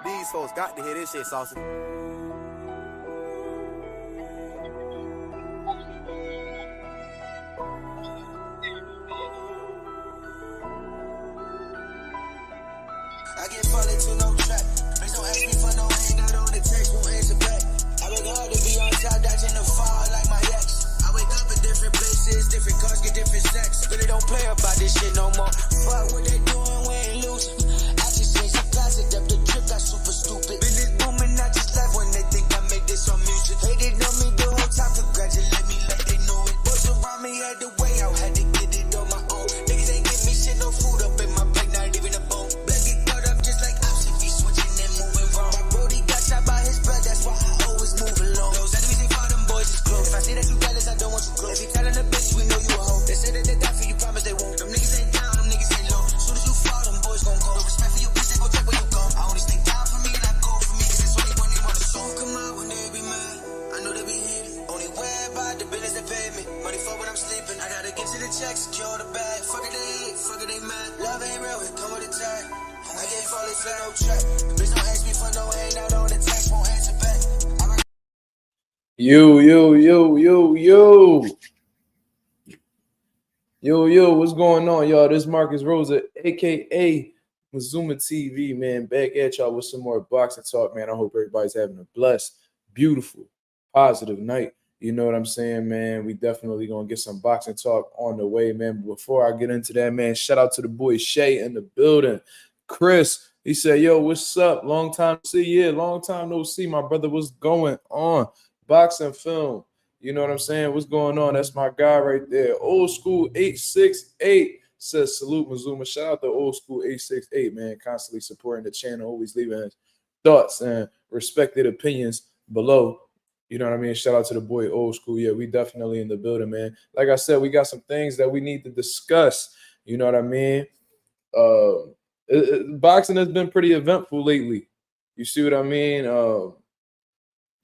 These folks got to hear this shit, Saucy. I get fall into no trap. Please don't ask me for no hangout on the text, won't answer back. I work hard to be on top, dodging the fall like my ex. I wake up in different places, different cars, get different sex. Really don't play about this shit no more. Fuck what they doing, we ain't losing. I just changed the closet, up the trip got super stupid. Business booming, I just laugh when they think I make this on music. Hated on me the whole time, congratulate me like they knew it. Boys around me had the way out, had to get it on my own. Niggas ain't give me shit, no food up in my plate, not even a bone. If I see that you jealous, I don't want you close. If you telling a bitch, we know you a hoe. They say that they die for you, promise they won't. Them niggas ain't down, them niggas ain't low. Soon as you fall, them boys gon' go. No respect for your bitch, they gon' check where you go. I only stay down for me and I go for me, cause it's only when they wanna show. Come out when they be mad, I know they be hating. Only worry about the business they pay me. Money for when I'm sleeping, I gotta get to the check, secure the bag. Fuck it, they hate, fuck it, they mad. Love ain't real, it come with a tag. I can't fall, they flat no track. Bitch don't ask me for no hangout on the text, won't answer back. Yo, what's going on, y'all? This is Marcus Rosa, aka Mazuma TV, man. Back at y'all with some more boxing talk, man. I hope everybody's having a blessed, beautiful, positive night. You know what I'm saying, man? We definitely gonna get some boxing talk on the way, man. But before I get into that, man, shout out to the boy Shay in the building. Chris, he said, yo, what's up? Long time to see. Yeah, long time no see, my brother. What's going on? Boxing film, you know what I'm saying? What's going on? That's my guy right there. Old School 868 says salute Mazuma. Shout out to Old School 868, man. Constantly supporting the channel, always leaving his thoughts and respected opinions below. You know what I mean? Shout out to the boy Old School. Yeah, we definitely in the building, man. Like I said, we got some things that we need to discuss. You know what I mean? Boxing has been pretty eventful lately. You see what I mean?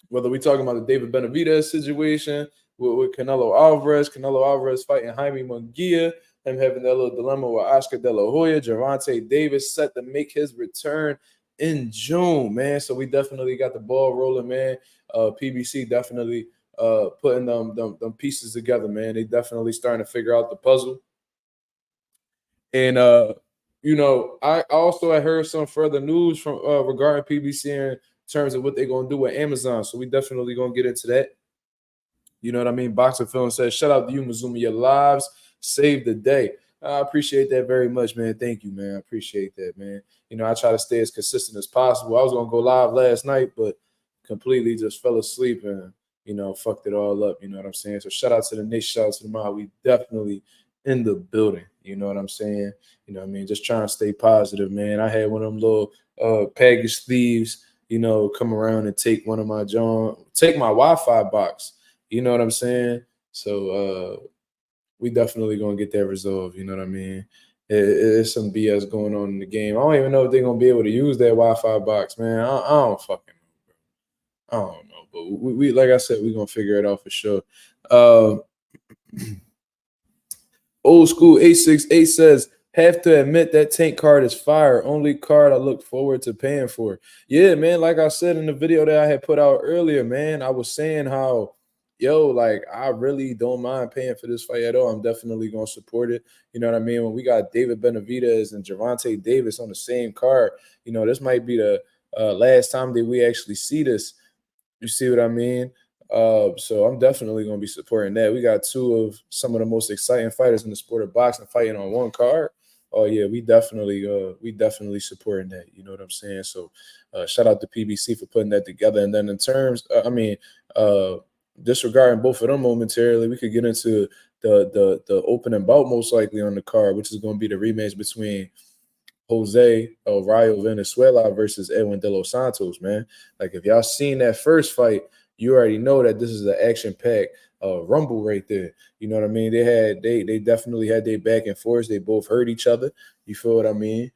Whether we talking about the David Benavidez situation with Canelo Alvarez fighting Jaime Munguia, him having that little dilemma with Oscar De La Hoya, Gervonta Davis set to make his return in June, man. So we definitely got the ball rolling, man. PBC definitely putting them pieces together, man. They definitely starting to figure out the puzzle. And you know, I also had heard some further news from regarding PBC and terms of what they're going to do with Amazon. So we definitely going to get into that. You know what I mean? Boxing Film says, shout out to you, Mazuma. Your lives saved the day. I appreciate that very much, man. Thank you, man. I appreciate that, man. You know, I try to stay as consistent as possible. I was going to go live last night, but completely just fell asleep and, you know, fucked it all up. You know what I'm saying? So shout out to the nation, shout out to the mob. We definitely in the building. You know what I'm saying? You know what I mean? Just trying to stay positive, man. I had one of them little package thieves, you know, come around and take one of my take my Wi-Fi box. You know what I'm saying? So we definitely gonna get that resolved. You know what I mean? It's some BS going on in the game. I don't even know if they're gonna be able to use that Wi-Fi box, man. I don't fucking know, bro. I don't know, but we like I said, we're gonna figure it out for sure. Old School 868 says, have to admit that tank card is fire. Only card I look forward to paying for. Yeah, man, like I said in the video that I had put out earlier, man, I was saying how, yo, like, I really don't mind paying for this fight at all. I'm definitely going to support it. You know what I mean? When we got David Benavidez and Gervonta Davis on the same card, you know, this might be the last time that we actually see this. You see what I mean? So I'm definitely going to be supporting that. We got two of some of the most exciting fighters in the sport of boxing fighting on one card. Oh yeah, we definitely supporting that. You know what I'm saying? So shout out to PBC for putting that together. And then in terms, disregarding both of them momentarily, we could get into the opening bout most likely on the card, which is going to be the rematch between Jose Rayo Venezuela versus Edwin De Los Santos, man. Like, if y'all seen that first fight, you already know that this is an action-packed rumble right there. You know what I mean? They definitely had their back and forth. They both hurt each other. You feel what I mean?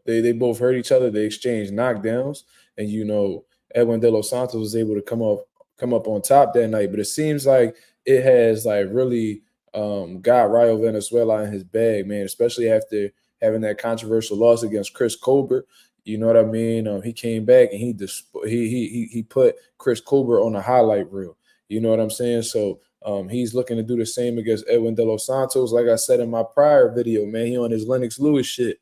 They both hurt each other. They exchanged knockdowns, and you know, Edwin De Los Santos was able to come up on top that night. But it seems like it has like really got Rayo Venezuela in his bag, man. Especially after having that controversial loss against Chris Colbert. You know what I mean? He came back and he put Chris Colbert on a highlight reel. You know what I'm saying? So he's looking to do the same against Edwin De Los Santos. Like I said in my prior video, man, he on his Lennox Lewis shit.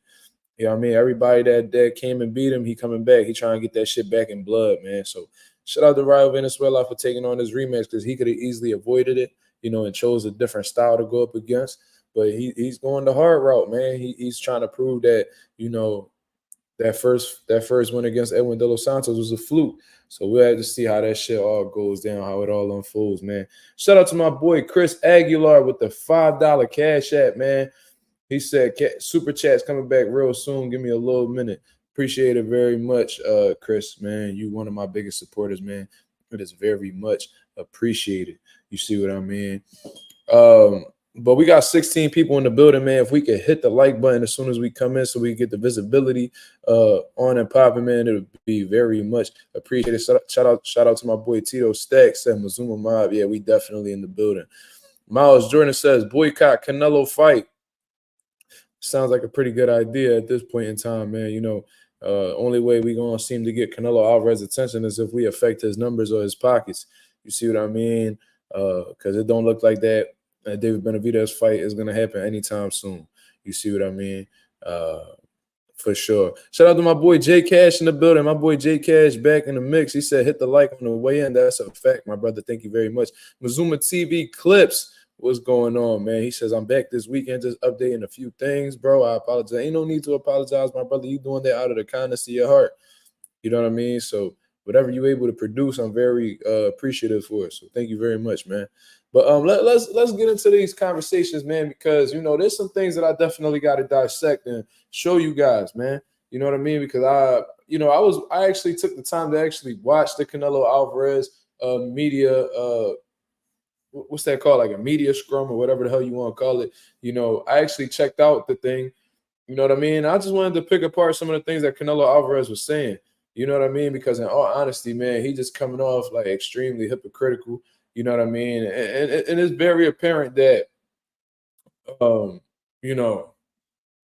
You know what I mean? Everybody that came and beat him, he coming back. He trying to get that shit back in blood, man. So shout out to Raul Venezuela for taking on this rematch because he could have easily avoided it, you know, and chose a different style to go up against. But he's going the hard route, man. He's trying to prove that, you know, that first win against Edwin De Los Santos was a fluke. So we'll have to see how that shit all goes down, how it all unfolds, man. Shout out to my boy Chris Aguilar with the $5 Cash App, man. He said, super chat's coming back real soon. Give me a little minute. Appreciate it very much, Chris, man. You one of my biggest supporters, man. It is very much appreciated. You see what I mean? But we got 16 people in the building, man. If we could hit the like button as soon as we come in so we get the visibility on and popping, man, it would be very much appreciated. Shout out to my boy Tito Stacks and Mazuma Mob. Yeah, we definitely in the building. Miles Jordan says, boycott Canelo fight. Sounds like a pretty good idea at this point in time, man. You know, only way we're going to seem to get Canelo Alvarez attention is if we affect his numbers or his pockets. You see what I mean? Because it don't look like that David Benavidez fight is going to happen anytime soon. You see what I mean? For sure. Shout out to my boy J Cash in the building. My boy J Cash back in the mix. He said, hit the like on the way in. That's a fact, my brother. Thank you very much. Mazuma TV Clips. What's going on, man? He says, I'm back this weekend just updating a few things, bro. I apologize. Ain't no need to apologize, my brother. You doing that out of the kindness of your heart. You know what I mean? So whatever you're able to produce, I'm very appreciative for it. So thank you very much, man. But let's get into these conversations, man, because, you know, there's some things that I definitely got to dissect and show you guys, man. You know what I mean? Because I actually took the time to actually watch the Canelo Alvarez media what's that called? Like a media scrum or whatever the hell you want to call it. You know, I actually checked out the thing. You know what I mean? I just wanted to pick apart some of the things that Canelo Alvarez was saying. You know what I mean? Because in all honesty, man, he just coming off like extremely hypocritical. You know what I mean? And it's very apparent that, you know,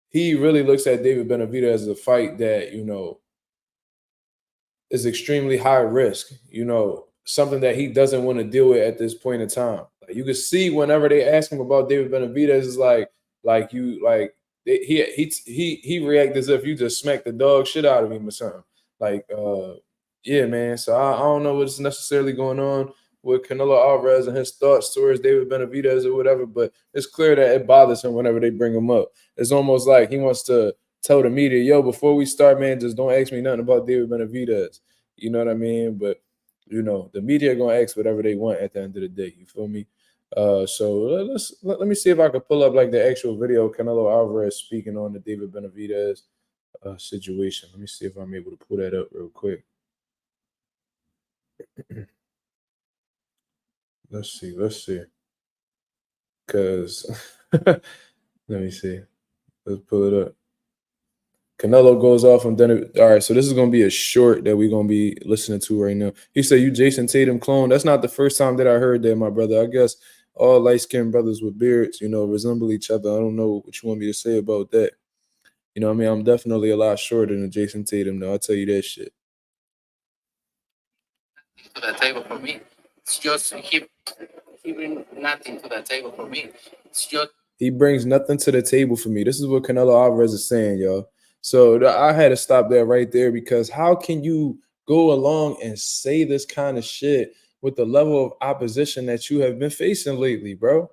he really looks at David Benavidez as a fight that, you know, is extremely high risk. You know, something that he doesn't want to deal with at this point in time. Like you can see whenever they ask him about David Benavidez, is he react as if you just smacked the dog shit out of him or something. Like, yeah, man. So I don't know what's necessarily going on with Canelo Alvarez and his thoughts towards David Benavidez or whatever, but it's clear that it bothers him whenever they bring him up. It's almost like he wants to tell the media, yo, before we start, man, just don't ask me nothing about David Benavidez. You know what I mean? But you know, the media are gonna ask whatever they want at the end of the day. You feel me? So let me see if I can pull up like the actual video of Canelo Alvarez speaking on the David Benavidez situation. Let me see if I'm able to pull that up real quick. Let's see. Cause let me see. Let's pull it up. Canelo goes off on Denver. All right, so this is going to be a short that we're going to be listening to right now. He said, you Jason Tatum clone. That's not the first time that I heard that, my brother. I guess all light-skinned brothers with beards, you know, resemble each other. I don't know what you want me to say about that. You know what I mean? I'm definitely a lot shorter than Jason Tatum, though. I'll tell you that shit. To the table for me. It's just he brings nothing to the table for me. It's just he brings nothing to the table for me. This is what Canelo Alvarez is saying, y'all. So I had to stop that right there because how can you go along and say this kind of shit with the level of opposition that you have been facing lately, bro?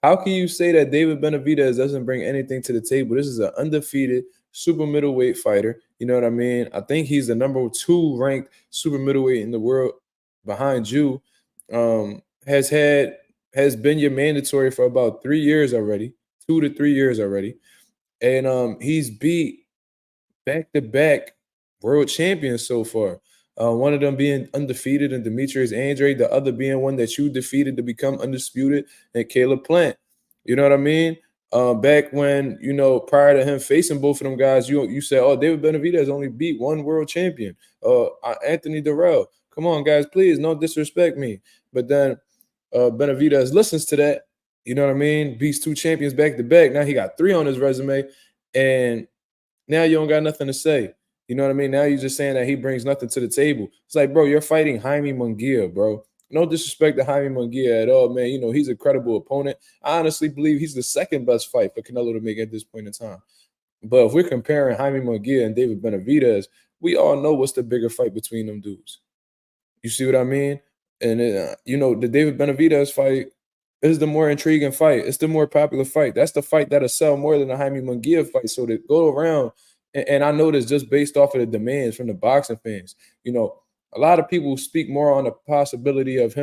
How can you say that David Benavidez doesn't bring anything to the table? This is an undefeated super middleweight fighter. You know what I mean? I think he's the number 2 ranked super middleweight in the world behind you. Has been your mandatory for about 3 years already, 2 to 3 years already. And he's beat back-to-back world champions so far. One of them being undefeated and Demetrius Andrade, the other being one that you defeated to become undisputed, and Caleb Plant. You know what I mean? Back when, you know, prior to him facing both of them guys, you said, oh, David Benavidez only beat one world champion, Anthony Durrell. Come on, guys, please, don't disrespect me. But then Benavidez listens to that, you know what I mean? Beats 2 champions back-to-back. Now he got 3 on his resume. And now you don't got nothing to say. You know what I mean? Now you're just saying that he brings nothing to the table. It's like, bro, you're fighting Jaime Munguia, bro. No disrespect to Jaime Munguia at all, man. You know, he's a credible opponent. I honestly believe he's the second best fight for Canelo to make at this point in time. But if we're comparing Jaime Munguia and David Benavidez, we all know what's the bigger fight between them dudes. You see what I mean? And, you know, the David Benavidez fight is the more intriguing fight. It's the more popular fight. That's the fight that'll sell more than the Jaime Munguia fight. So to go around, and I know this just based off of the demands from the boxing fans. You know, a lot of people speak more on the possibility of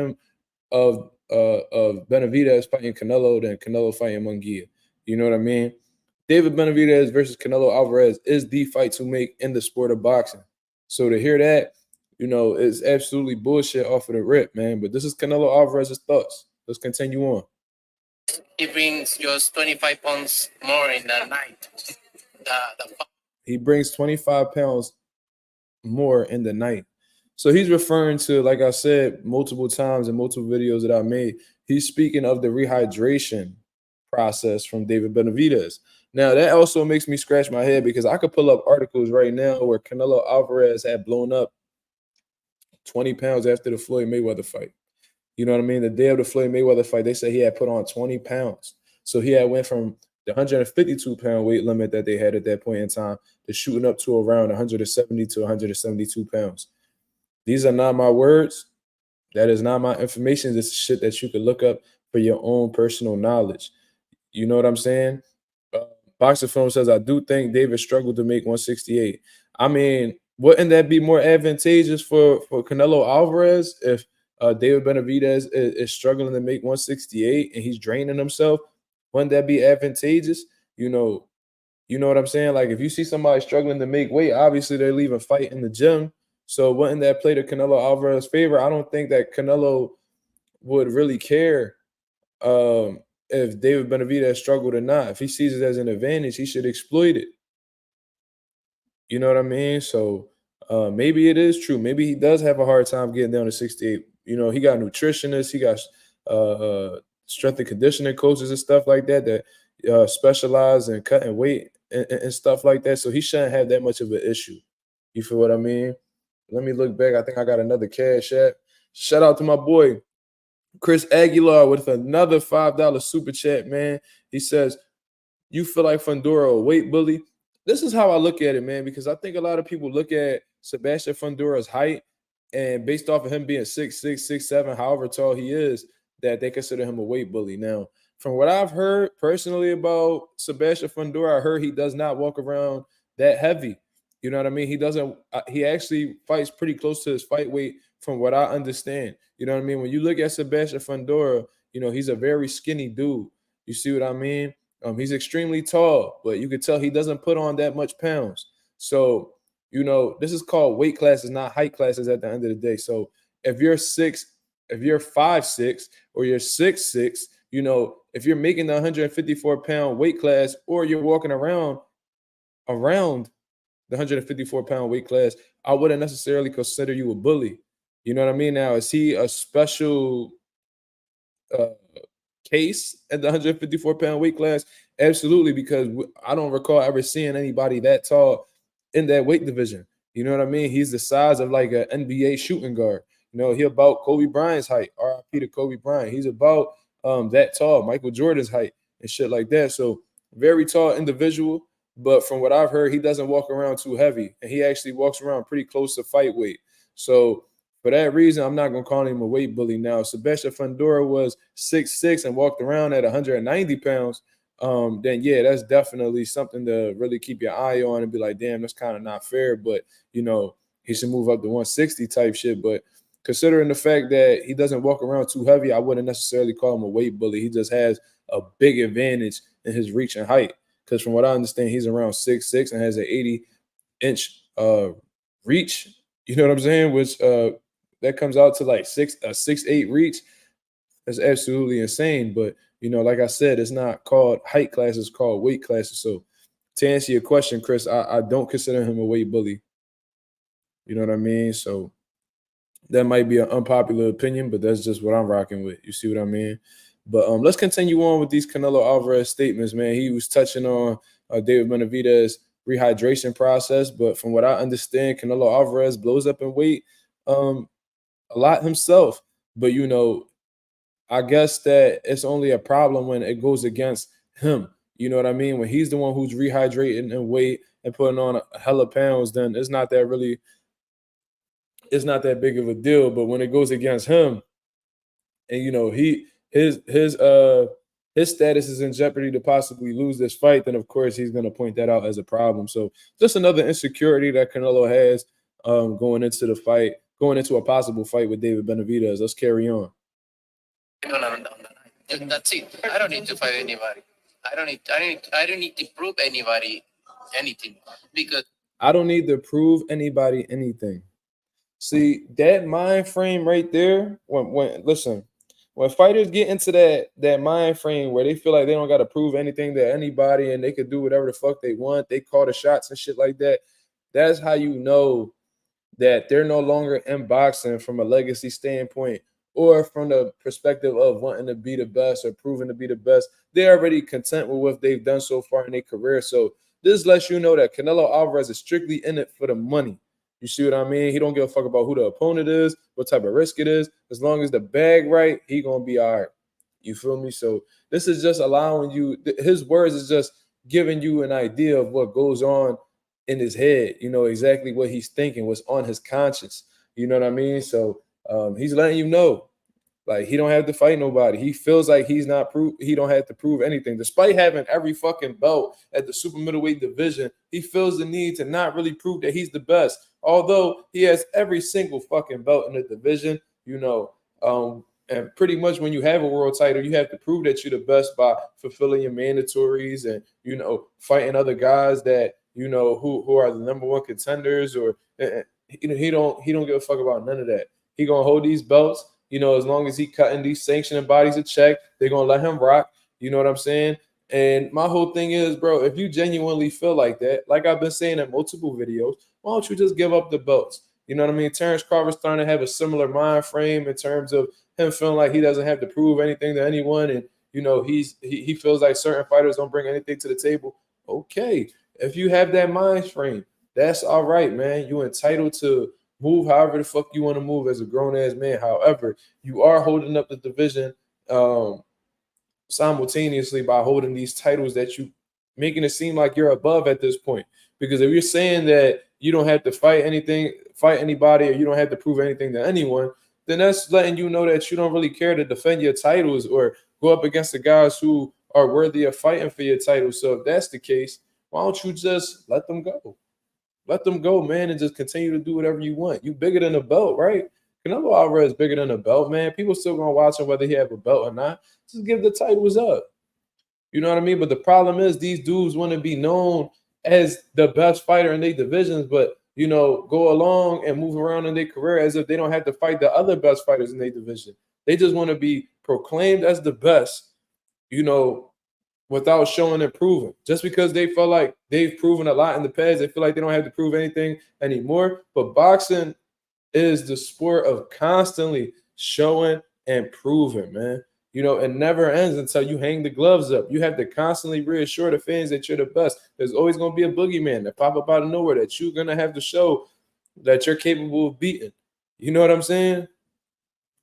Benavidez fighting Canelo than Canelo fighting Munguia. You know what I mean? David Benavidez versus Canelo Alvarez is the fight to make in the sport of boxing. So to hear that, you know, is absolutely bullshit off of the rip, man. But this is Canelo Alvarez's thoughts. Let's continue on. He brings just 25 pounds more in the night. He brings 25 pounds more in the night. So he's referring to, like I said, multiple times in multiple videos that I made, he's speaking of the rehydration process from David Benavidez. Now, that also makes me scratch my head because I could pull up articles right now where Canelo Alvarez had blown up 20 pounds after the Floyd Mayweather fight. You know what I mean? The day of the Floyd Mayweather fight, they said he had put on 20 pounds. So he had went from the 152-pound weight limit that they had at that point in time to shooting up to around 170 to 172 pounds. These are not my words. That is not my information. This is shit that you could look up for your own personal knowledge. You know what I'm saying? Boxer Film says, I do think David struggled to make 168. I mean, wouldn't that be more advantageous for Canelo Alvarez if David Benavidez is struggling to make 168 and he's draining himself? Wouldn't that be advantageous? You know what I'm saying? Like, if you see somebody struggling to make weight, obviously they're leaving fight in the gym. So wouldn't that play to Canelo Alvarez's favor? I don't think that Canelo would really care if David Benavidez struggled or not. If he sees it as an advantage, he should exploit it. You know what I mean? So maybe it is true. Maybe he does have a hard time getting down to 68. You know, he got nutritionists, he got strength and conditioning coaches and stuff like that that specialize in cutting weight and stuff like that. So he shouldn't have that much of an issue. You feel what I mean? Let me look back. I think I got another cash app. Shout out to my boy Chris Aguilar with another $5 super chat, man. He says, you feel like Fundora a weight bully? This is how I look at it, man, because I think a lot of people look at Sebastian Fundora's height and based off of him being 6'6", 6'7", however tall he is, that they consider him a weight bully. Now, from what I've heard personally about Sebastian Fundora, I heard he does not walk around that heavy. You know what I mean? He doesn't. He actually fights pretty close to his fight weight, from what I understand. You know what I mean? When you look at Sebastian Fundora, you know he's a very skinny dude. You see what I mean? He's extremely tall, but you can tell he doesn't put on that much pounds. So you know this is called weight classes, not height classes. At the end of the day, so if you're 5'6", or you're 6'6", you know if you're making the 154-pound weight class, or you're walking around the 154-pound weight class, I wouldn't necessarily consider you a bully. You know what I mean? Now, is he a special case at the 154-pound weight class? Absolutely, because I don't recall ever seeing anybody that tall in that weight division. You know what I mean? He's the size of like an NBA shooting guard. You know, he about Kobe Bryant's height. RIP to Kobe Bryant. He's about that tall, Michael Jordan's height and shit like that. So very tall individual. But from what I've heard, he doesn't walk around too heavy, and he actually walks around pretty close to fight weight. So for that reason, I'm not going to call him a weight bully. Now, Sebastian Fundora was 6'6" and walked around at 190 pounds. Then, yeah, that's definitely something to really keep your eye on and be like, damn, that's kind of not fair. But, you know, he should move up to 160 type shit. But considering the fact that he doesn't walk around too heavy, I wouldn't necessarily call him a weight bully. He just has a big advantage in his reach and height. Because from what I understand, he's around 6'6" and has an 80-inch reach. You know what I'm saying? Which that comes out to like 6'8" reach. That's absolutely insane. But, you know, like I said, it's not called height class. It's called weight classes. So to answer your question, Chris, I don't consider him a weight bully. You know what I mean? So that might be an unpopular opinion, but that's just what I'm rocking with. You see what I mean? But let's continue on with these Canelo Alvarez statements, man. He was touching on David Benavidez rehydration process. But from what I understand, Canelo Alvarez blows up in weight a lot himself. But, you know, I guess that it's only a problem when it goes against him. You know what I mean? When he's the one who's rehydrating and weight and putting on a hella pounds, then it's not that big of a deal. But when it goes against him, and you know his status is in jeopardy to possibly lose this fight, then of course he's going to point that out as a problem. So just another insecurity that Canelo has going into a possible fight with David Benavidez. Let's carry on. No. That's it. I don't need to fight anybody. I don't need to prove anybody anything, because I don't need to prove anybody anything. See, that mind frame right there, when fighters get into that mind frame where they feel like they don't got to prove anything to anybody and they could do whatever the fuck they want, they call the shots and shit like that, that's how you know that they're no longer in boxing from a legacy standpoint or from the perspective of wanting to be the best or proving to be the best. They're already content with what they've done so far in their career. So this lets you know that Canelo Alvarez is strictly in it for the money. You see what I mean? He don't give a fuck about who the opponent is, what type of risk it is. As long as the bag right, he gonna be all right. You feel me? So this is just allowing you, his words is just giving you an idea of what goes on in his head, you know, exactly what he's thinking, what's on his conscience. You know what I mean? So he's letting you know, like, he don't have to fight nobody. He feels like he don't have to prove anything. Despite having every fucking belt at the super middleweight division, he feels the need to not really prove that he's the best. Although he has every single fucking belt in the division, you know, and pretty much when you have a world title, you have to prove that you're the best by fulfilling your mandatories and, you know, fighting other guys that, you know, who are the number one contenders, or you know, he don't give a fuck about none of that. He gonna hold these belts, you know, as long as he cutting these sanctioning bodies a check, they're gonna let him rock. You know what I'm saying? And my whole thing is, bro, if you genuinely feel like that, like I've been saying in multiple videos, why don't you just give up the belts? You know what I mean? Terrence Crawford's starting to have a similar mind frame in terms of him feeling like he doesn't have to prove anything to anyone, and you know he feels like certain fighters don't bring anything to the table. Okay, if you have that mind frame, that's all right, man. You're entitled to move however the fuck you want to move as a grown-ass man. However, you are holding up the division simultaneously by holding these titles that you making it seem like you're above at this point. Because if you're saying that you don't have to fight anybody, or you don't have to prove anything to anyone, then that's letting you know that you don't really care to defend your titles or go up against the guys who are worthy of fighting for your title. So if that's the case, why don't you just let them go? Let them go, man, and just continue to do whatever you want. You bigger than a belt, right? Canelo Alvarez is bigger than a belt, man. People still gonna watch him whether he have a belt or not. Just give the titles up. You know what I mean? But the problem is these dudes want to be known as the best fighter in their divisions, but you know, go along and move around in their career as if they don't have to fight the other best fighters in their division. They just want to be proclaimed as the best, you know, without showing and proving. Just because they feel like they've proven a lot in the past, they feel like they don't have to prove anything anymore. But boxing is the sport of constantly showing and proving, man. You know, it never ends until you hang the gloves up. You have to constantly reassure the fans that you're the best. There's always going to be a boogeyman that pop up out of nowhere that you're going to have to show that you're capable of beating. You know what I'm saying?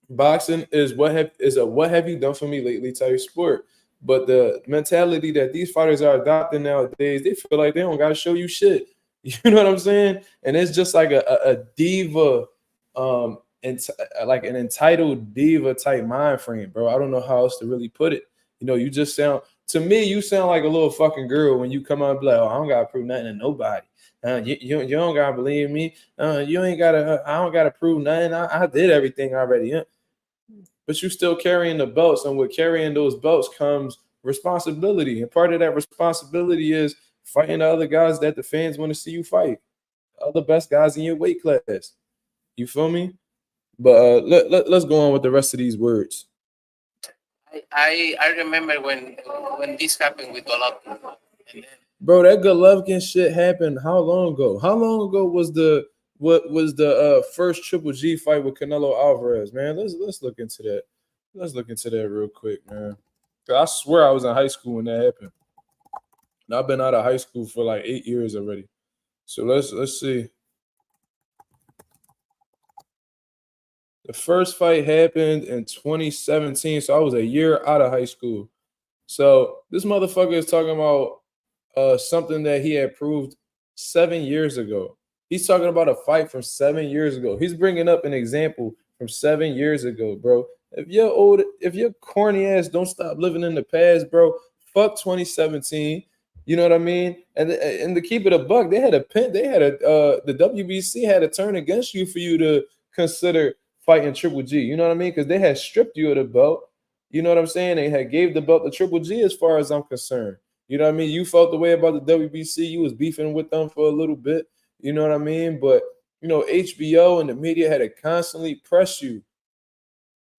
Boxing is what have you done for me lately type sport. But the mentality that these fighters are adopting nowadays, they feel like they don't got to show you shit. You know what I'm saying? And it's just like a diva, like an entitled diva type mind frame, bro. I don't know how else to really put it. You know, you just sound, to me, you sound like a little fucking girl when you come out and be like, oh, I don't got to prove nothing to nobody. You don't got to believe me. You ain't got to, I don't got to prove nothing. I did everything already. But you still carrying the belts, and with carrying those belts comes responsibility. And part of that responsibility is fighting the other guys that the fans want to see you fight, other best guys in your weight class. You feel me? But let's go on with the rest of these words. I remember when this happened with Golovkin. Bro, that Golovkin shit happened how long ago? How long ago was the first Triple G fight with Canelo Alvarez, man? Let's look into that. Let's look into that real quick, man. I swear I was in high school when that happened. And I've been out of high school for like 8 years already. So let's see. The first fight happened in 2017, so I was a year out of high school. So this motherfucker is talking about something that he had proved 7 years ago. He's talking about a fight from 7 years ago. He's bringing up an example from 7 years ago, bro. If your corny ass don't stop living in the past, bro, fuck 2017. You know what I mean? And to keep it a buck, the WBC had a turn against you for you to consider fighting Triple G. You know what I mean? Because they had stripped you of the belt. You know what I'm saying? They had gave the belt to Triple G as far as I'm concerned. You know what I mean? You felt the way about the WBC. You was beefing with them for a little bit. You know what I mean? But, you know, HBO and the media had to constantly press you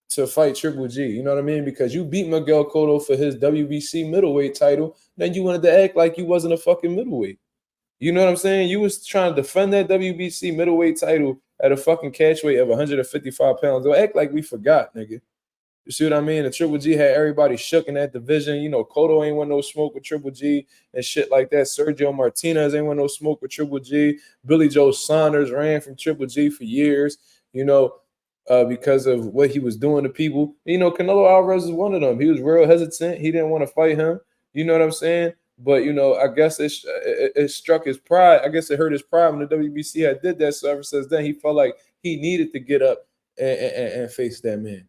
to fight Triple G. You know what I mean? Because you beat Miguel Cotto for his WBC middleweight title. Then you wanted to act like you wasn't a fucking middleweight. You know what I'm saying? You was trying to defend that WBC middleweight title at a fucking catch weight of 155 pounds. Don't act like we forgot, nigga. You see what I mean? And Triple G had everybody shook in that division. You know, Cotto ain't want no smoke with Triple G and shit like that. Sergio Martinez ain't want no smoke with Triple G. Billy Joe Saunders ran from Triple G for years, you know, because of what he was doing to people. You know, Canelo Alvarez is one of them. He was real hesitant. He didn't want to fight him. You know what I'm saying? But, you know, I guess it struck his pride. I guess it hurt his pride when the WBC had did that. So ever since then, he felt like he needed to get up and face that man.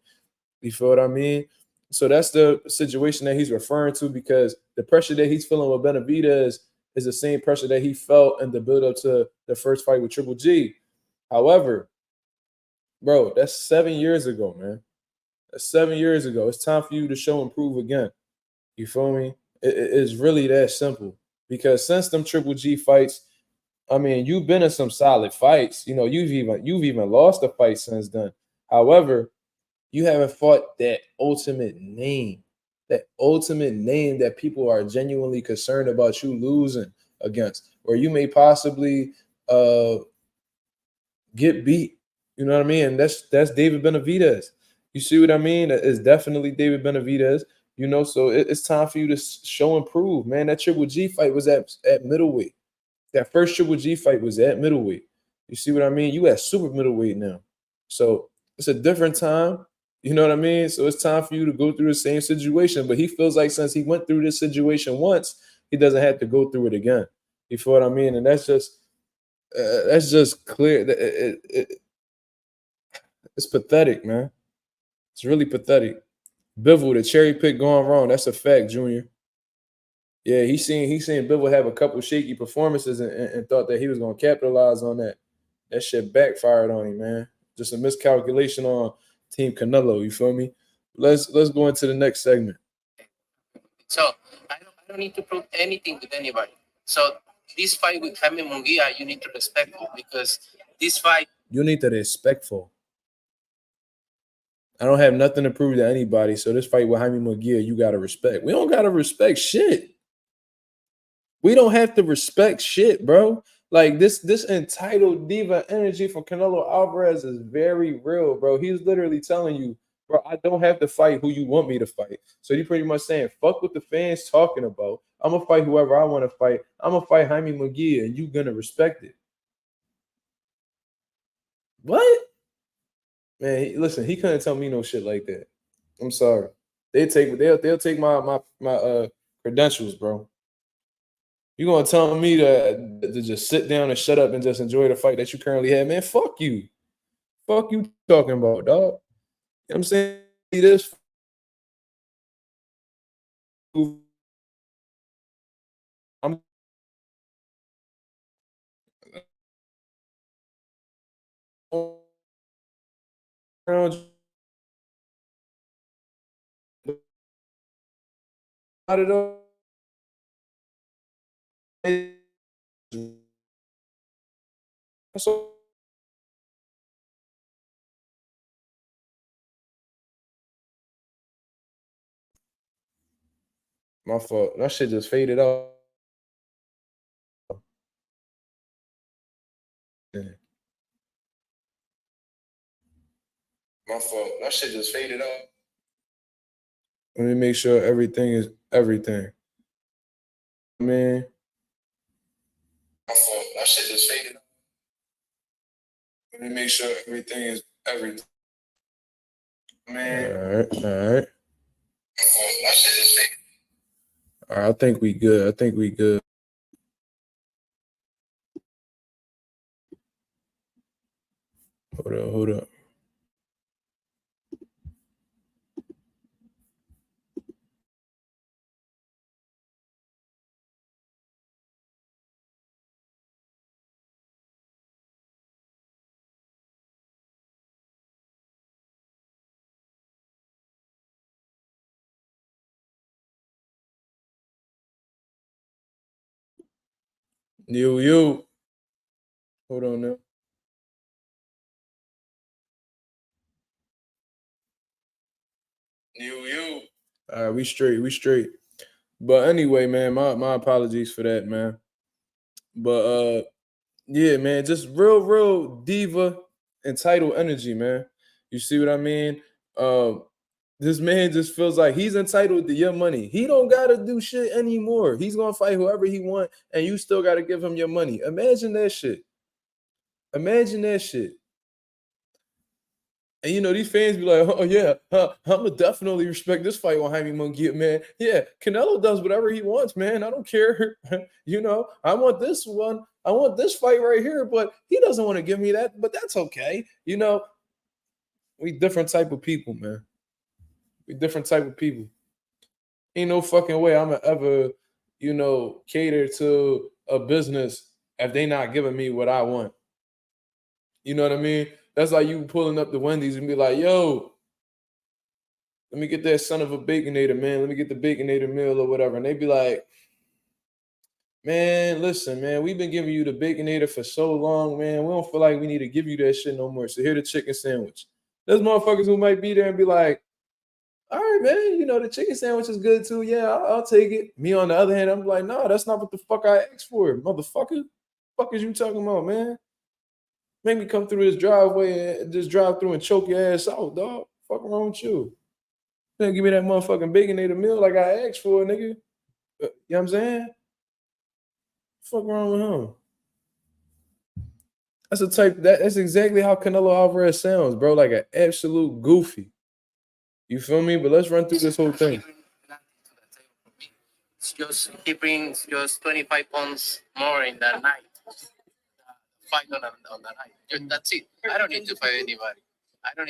You feel what I mean? So that's the situation that he's referring to, because the pressure that he's feeling with Benavidez is the same pressure that he felt in the build-up to the first fight with Triple G. However, bro, that's 7 years ago, man. That's 7 years ago. It's time for you to show and prove again. You feel me? It's really that simple. Because since them Triple G fights, I mean, you've been in some solid fights. You know, you've even lost a fight since then. However, you haven't fought that ultimate name that people are genuinely concerned about you losing against, or you may possibly get beat. You know what I mean? And that's David Benavidez. You see what I mean? It's definitely David Benavidez. You know, so it's time for you to show and prove, man. That Triple G fight was at middleweight. That first Triple G fight was at middleweight. You see what I mean? You at super middleweight now. So it's a different time. You know what I mean? So it's time for you to go through the same situation. But he feels like since he went through this situation once, he doesn't have to go through it again. You feel what I mean? And that's just clear. It's pathetic, man. It's really pathetic. Bivol, the cherry pick going wrong. That's a fact, Junior. Yeah, he seen Bivol have a couple shaky performances and thought that he was going to capitalize on that. That shit backfired on him, man. Just a miscalculation on Team Canelo, you feel me? Let's go into the next segment. So I don't need to prove anything with anybody. So this fight with Jaime Munguia, you need to respect it, because this fight, you need to respectful. I don't have nothing to prove to anybody. So this fight with Jaime Munguia, you gotta respect. We don't gotta respect shit. We don't have to respect shit, bro. Like this entitled diva energy from Canelo Alvarez is very real, bro. He's literally telling you, bro, I don't have to fight who you want me to fight. So he's pretty much saying, fuck what the fans talking about. I'm gonna fight whoever I want to fight. I'm gonna fight Jaime Munguia, and you gonna respect it. What? Man, listen, he couldn't tell me no shit like that. I'm sorry. They'll take my credentials, bro. You gonna tell me to just sit down and shut up and just enjoy the fight that you currently have, man? Fuck you. Fuck you talking about, dog. You know what I'm saying? This I'm not at all. So my fault. That shit just faded off. My fault. That shit just faded off. Let me make sure everything is everything. Man. My shit just faded. Let me make sure everything is everything. Man. All right. My shit just faded. All right, I think we good. Hold up. You. Hold on now. You. All right, we straight. But anyway, man, my apologies for that, man. But yeah, man, just real diva entitled energy, man. You see what I mean? This man just feels like he's entitled to your money. He don't gotta do shit anymore. He's gonna fight whoever he want, and you still gotta give him your money. Imagine that shit. And you know, these fans be like, oh yeah, I'ma definitely respect this fight on Jaime Munguia, man. Yeah, Canelo does whatever he wants, man. I don't care. You know, I want this one. I want this fight right here, but he doesn't want to give me that. But that's okay. You know, we different type of people, man. We different type of people. Ain't no fucking way I'ma ever, you know, cater to a business if they not giving me what I want. You know what I mean? That's like you pulling up the Wendy's and be like, yo, let me get that son of a Baconator, man. Let me get the Baconator meal or whatever. And they be like, man, listen, man, we've been giving you the Baconator for so long, man. We don't feel like we need to give you that shit no more. So here the chicken sandwich. There's motherfuckers who might be there and be like, all right, man, you know, the chicken sandwich is good too. Yeah, I'll take it. Me, on the other hand, I'm like, no, that's not what the fuck I asked for, motherfucker. Fuck is you talking about, man? Make me come through this driveway and just drive through and choke your ass out, dog. Fuck wrong with you? Then give me that motherfucking Baconator meal like I asked for, nigga. You know what I'm saying? Fuck wrong with him? That's exactly how Canelo Alvarez sounds, bro. Like an absolute goofy. You feel me? But let's run through this whole thing. It's just he brings just 25 pounds more in the night. Fight on the night. That's it. I don't need to fight anybody. I don't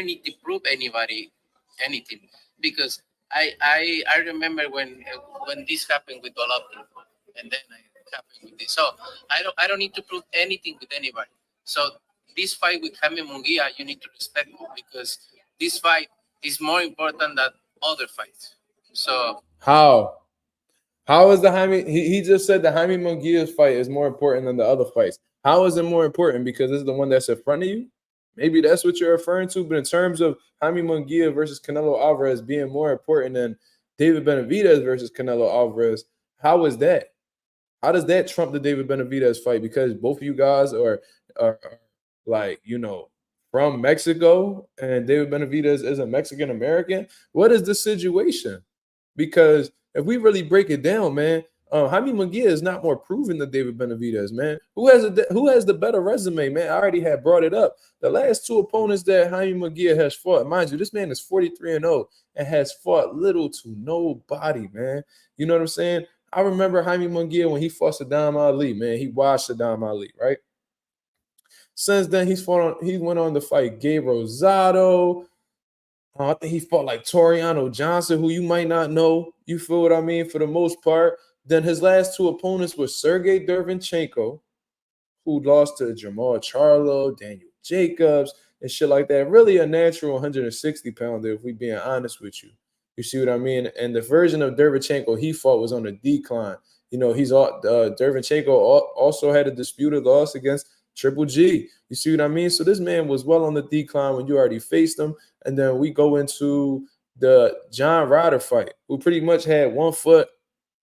need to prove anybody anything, because I remember when this happened with Golovkin, and then it happened with this. So I don't need to prove anything with anybody. So this fight with Jaime Munguia, you need to respect me, because this fight is more important than other fights. So how is the Jaime? He just said the Jaime Munguia's fight is more important than the other fights. How is it more important? Because this is the one that's in front of you? Maybe that's what you're referring to. But in terms of Jaime Munguia versus Canelo Alvarez being more important than David Benavidez versus Canelo Alvarez, how is that? How does that trump the David Benavidez fight? Because both of you guys are like, you know, from Mexico, and David Benavidez is a Mexican American. What is the situation? Because if we really break it down, man, Jaime Munguia is not more proven than David Benavidez, man. Who has the better resume, man? I already had brought it up. The last two opponents that Jaime Munguia has fought, mind you, this man is 43-0 and has fought little to nobody, man. You know what I'm saying? I remember Jaime Munguia when he fought Saddam Ali, man. He watched Saddam Ali, right? Since then, he went on to fight Gabe Rosado. I think he fought like Toriano Johnson, who you might not know. You feel what I mean? For the most part. Then his last two opponents were Sergey Derevyanchenko, who lost to Jamal Charlo, Daniel Jacobs, and shit like that. Really a natural 160-pounder, if we being honest with you. You see what I mean? And the version of Derevyanchenko he fought was on a decline. You know, Derevyanchenko also had a disputed loss against Triple G. You see what I mean? So this man was well on the decline when you already faced him. And then we go into the John Ryder fight, who pretty much had 1 foot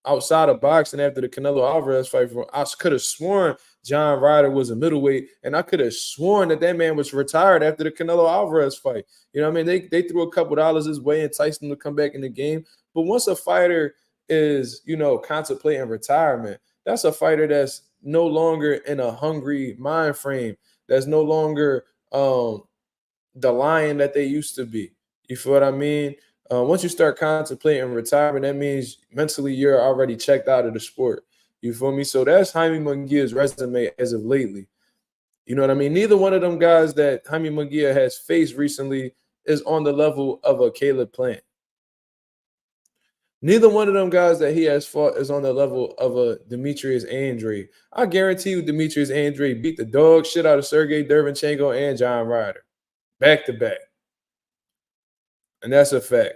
outside of boxing after the Canelo Alvarez fight. I could have sworn John Ryder was a middleweight, and I could have sworn that man was retired after the Canelo Alvarez fight. You know what I mean? They threw a couple dollars his way, enticed him to come back in the game. But once a fighter is, contemplating retirement. That's a fighter that's no longer in a hungry mind frame. That's no longer the lion that they used to be. You feel what I mean? Once you start contemplating retirement, that means mentally you're already checked out of the sport. You feel me? So that's Jaime Munguia's resume as of lately. You know what I mean? Neither one of them guys that Jaime Munguia has faced recently is on the level of a Caleb Plant. Neither one of them guys that he has fought is on the level of a Demetrius Andre. I guarantee you Demetrius Andre beat the dog shit out of Sergey Derevyanchenko and John Ryder. Back to back. And that's a fact.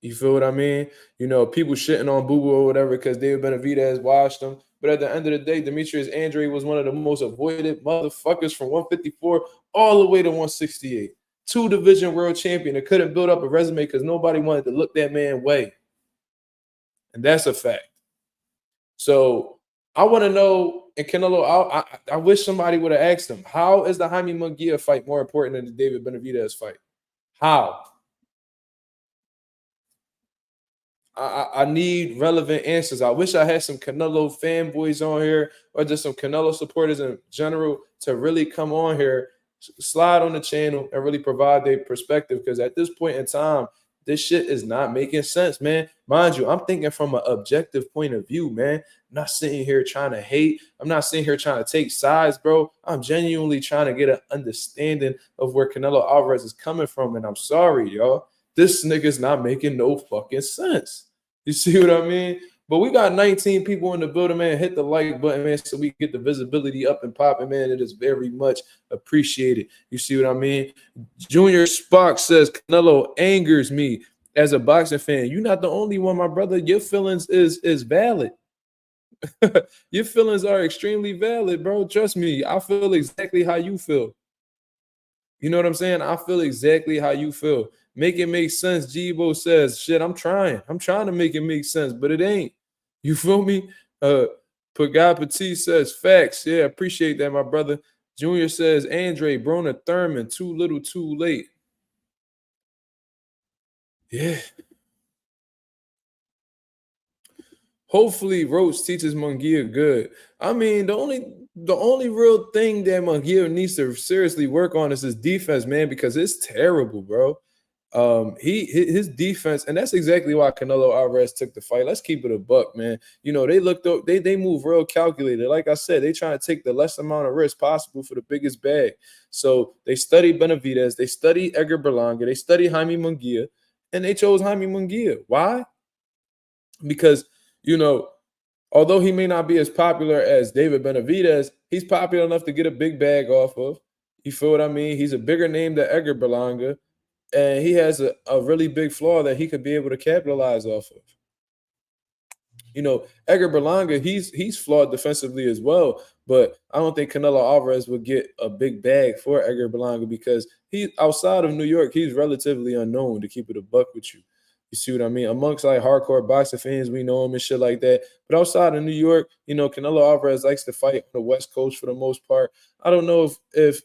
You feel what I mean? People shitting on Boo Boo or whatever because David Benavidez watched him. But at the end of the day, Demetrius Andre was one of the most avoided motherfuckers from 154 all the way to 168. 2-division world champion that couldn't build up a resume because nobody wanted to look that man way. And that's a fact. So I want to know, and Canelo, I wish somebody would have asked him, how is the Jaime Munguia fight more important than the David Benavidez fight? How? I need relevant answers. I wish I had some Canelo fanboys on here or just some Canelo supporters in general to really come on here, slide on the channel, and really provide their perspective. Because at this point in time, this shit is not making sense, man. Mind you, I'm thinking from an objective point of view, man. I'm not sitting here trying to hate. I'm not sitting here trying to take sides, bro. I'm genuinely trying to get an understanding of where Canelo Alvarez is coming from. And I'm sorry, y'all. This nigga's not making no fucking sense. You see what I mean? But we got 19 people in the building, man. Hit the like button, man, so we get the visibility up and popping, man. It is very much appreciated. You see what I mean? Junior Spock says, Canelo angers me as a boxing fan. You're not the only one, my brother. Your feelings is valid. Your feelings are extremely valid, bro. Trust me. I feel exactly how you feel. You know what I'm saying? I feel exactly how you feel. Make it make sense. Jibo says, shit, I'm trying to make it make sense, but it ain't. You feel me? Pagai Petit says, facts. Yeah, appreciate that, my brother. Junior says, Andre, Broner, Thurman, too little, too late. Yeah. Hopefully, Roach teaches Munguia good. I mean, the only real thing that Munguia needs to seriously work on is his defense, man, because it's terrible, bro. His defense, and that's exactly why Canelo Alvarez took the fight. Let's keep it a buck, man. They looked up, they move real calculated. Like I said, they trying to take the less amount of risk possible for the biggest bag. So they studied Benavidez, they studied Edgar Berlanga, they studied Jaime Munguia, and they chose Jaime Munguia. Why? Because although he may not be as popular as David Benavidez, he's popular enough to get a big bag off of. You feel what I mean? He's a bigger name than Edgar Berlanga. And he has a really big flaw that he could be able to capitalize off of. Edgar Berlanga, he's flawed defensively as well, but I don't think Canelo Alvarez would get a big bag for Edgar Berlanga because he outside of New York, he's relatively unknown, to keep it a buck with you. You see what I mean? Amongst like hardcore boxing fans, we know him and shit like that. But outside of New York, Canelo Alvarez likes to fight on the West Coast for the most part. I don't know if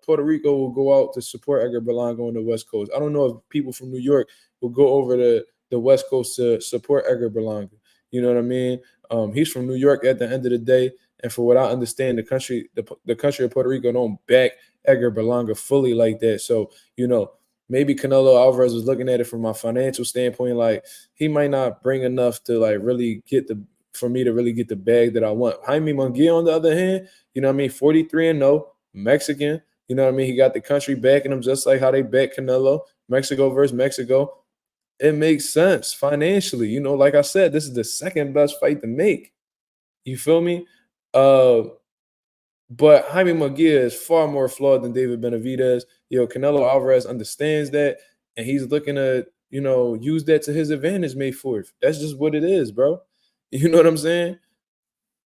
Puerto Rico will go out to support Edgar Berlanga on the West Coast. I don't know if people from New York will go over to the West Coast to support Edgar Berlanga. You know what I mean? He's from New York at the end of the day. And for what I understand, the country of Puerto Rico don't back Edgar Berlanga fully like that. So, maybe Canelo Alvarez was looking at it from a financial standpoint, like he might not bring enough to like really for me to really get the bag that I want. Jaime Munguia, on the other hand, 43-0, Mexican. You know what I mean? He got the country backing him just like how they back Canelo. Mexico versus Mexico. It makes sense financially. Like I said, this is the second best fight to make. You feel me? But Jaime Munguia is far more flawed than David Benavidez. Canelo Alvarez understands that, and he's looking to, use that to his advantage May 4th. That's just what it is, bro. You know what I'm saying?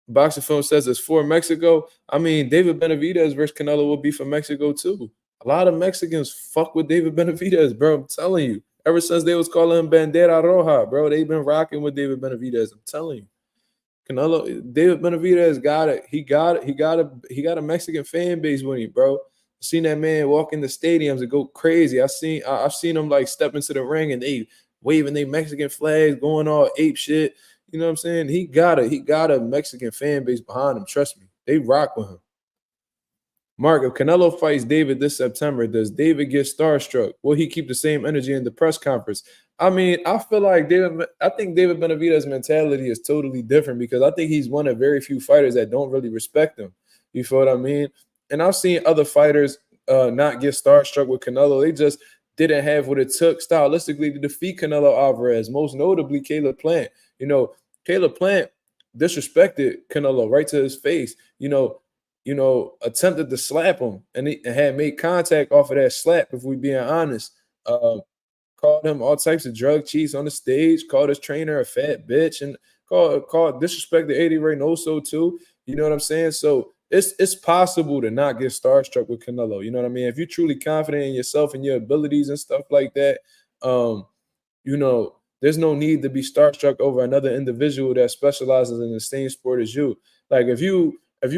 Boxing Film says it's for Mexico. I mean, David Benavidez versus Canelo will be for Mexico too. A lot of Mexicans fuck with David Benavidez, bro. I'm telling you. Ever since they was calling him Bandera Roja, bro, they've been rocking with David Benavidez. I'm telling you. David Benavidez got it. He got a Mexican fan base with him, bro. Seen that man walk in the stadiums and go crazy. I've seen him like step into the ring and they waving their Mexican flags, going all ape shit. You know what I'm saying? He got a Mexican fan base behind him. Trust me. They rock with him. Mark, if Canelo fights David this September, does David get starstruck? Will he keep the same energy in the press conference? I mean, I feel like I think David Benavidez's mentality is totally different because I think he's one of very few fighters that don't really respect him. You feel what I mean? And I've seen other fighters not get starstruck with Canelo. They just didn't have what it took stylistically to defeat Canelo Alvarez, most notably Caleb Plant. You know, Caleb Plant disrespected Canelo right to his face, attempted to slap him and had made contact off of that slap, if we being honest. Called him all types of drug cheats on the stage, called his trainer a fat bitch, and called disrespected Eddie Reynoso too. You know what I'm saying? So it's possible to not get starstruck with Canelo. You know what I mean? If you're truly confident in yourself and your abilities and stuff like that, there's no need to be starstruck over another individual that specializes in the same sport as you. Like if you a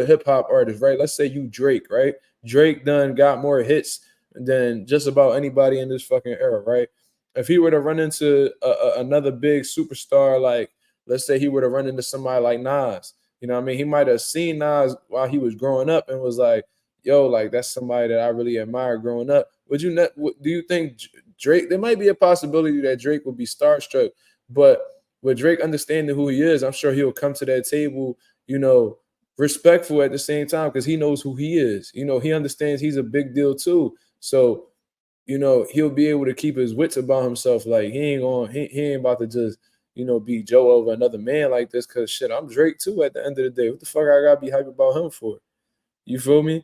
hip hop artist, right? Let's say you Drake, right? Drake done got more hits than just about anybody in this fucking era, right? If he were to run into another big superstar, like let's say he were to run into somebody like Nas, you know what I mean? He might have seen Nas while he was growing up and was like, yo, like that's somebody that I really admire growing up. Do you think Drake, there might be a possibility that Drake will be starstruck, but with Drake understanding who he is, I'm sure he'll come to that table, respectful at the same time because he knows who he is. He understands he's a big deal too. So, he'll be able to keep his wits about himself. Like he ain't about to just, be Joe over another man like this because shit, I'm Drake too at the end of the day. What the fuck I gotta be hype about him for? You feel me?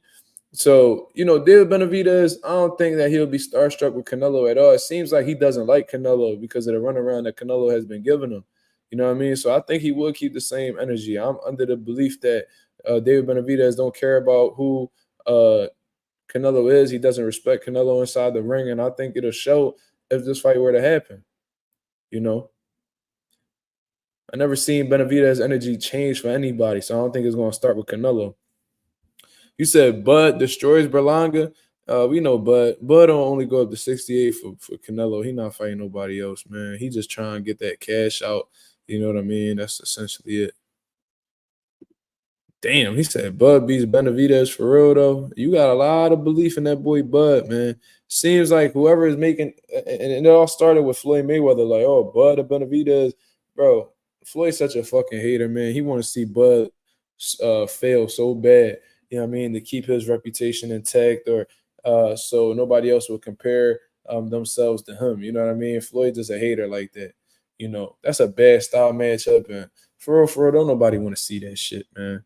So, David Benavidez, I don't think that he'll be starstruck with Canelo at all. It seems like he doesn't like Canelo because of the runaround that Canelo has been giving him. You know what I mean? So I think he will keep the same energy. I'm under the belief that David Benavidez don't care about who Canelo is. He doesn't respect Canelo inside the ring, and I think it'll show if this fight were to happen. I never seen Benavidez' energy change for anybody, so I don't think it's going to start with Canelo. You said Bud destroys Berlanga. We know Bud. Bud don't only go up to 68 for Canelo. He not fighting nobody else, man. He just trying to get that cash out. You know what I mean? That's essentially it. Damn, he said Bud beats Benavidez for real, though. You got a lot of belief in that boy Bud, man. Seems like whoever is making – and it all started with Floyd Mayweather, like, oh, Bud or Benavidez. Bro, Floyd's such a fucking hater, man. He want to see Bud fail so bad, you know what I mean, to keep his reputation intact or so nobody else will compare themselves to him. You know what I mean? Floyd's just a hater like that. That's a bad style matchup. And for real, don't nobody want to see that shit, man.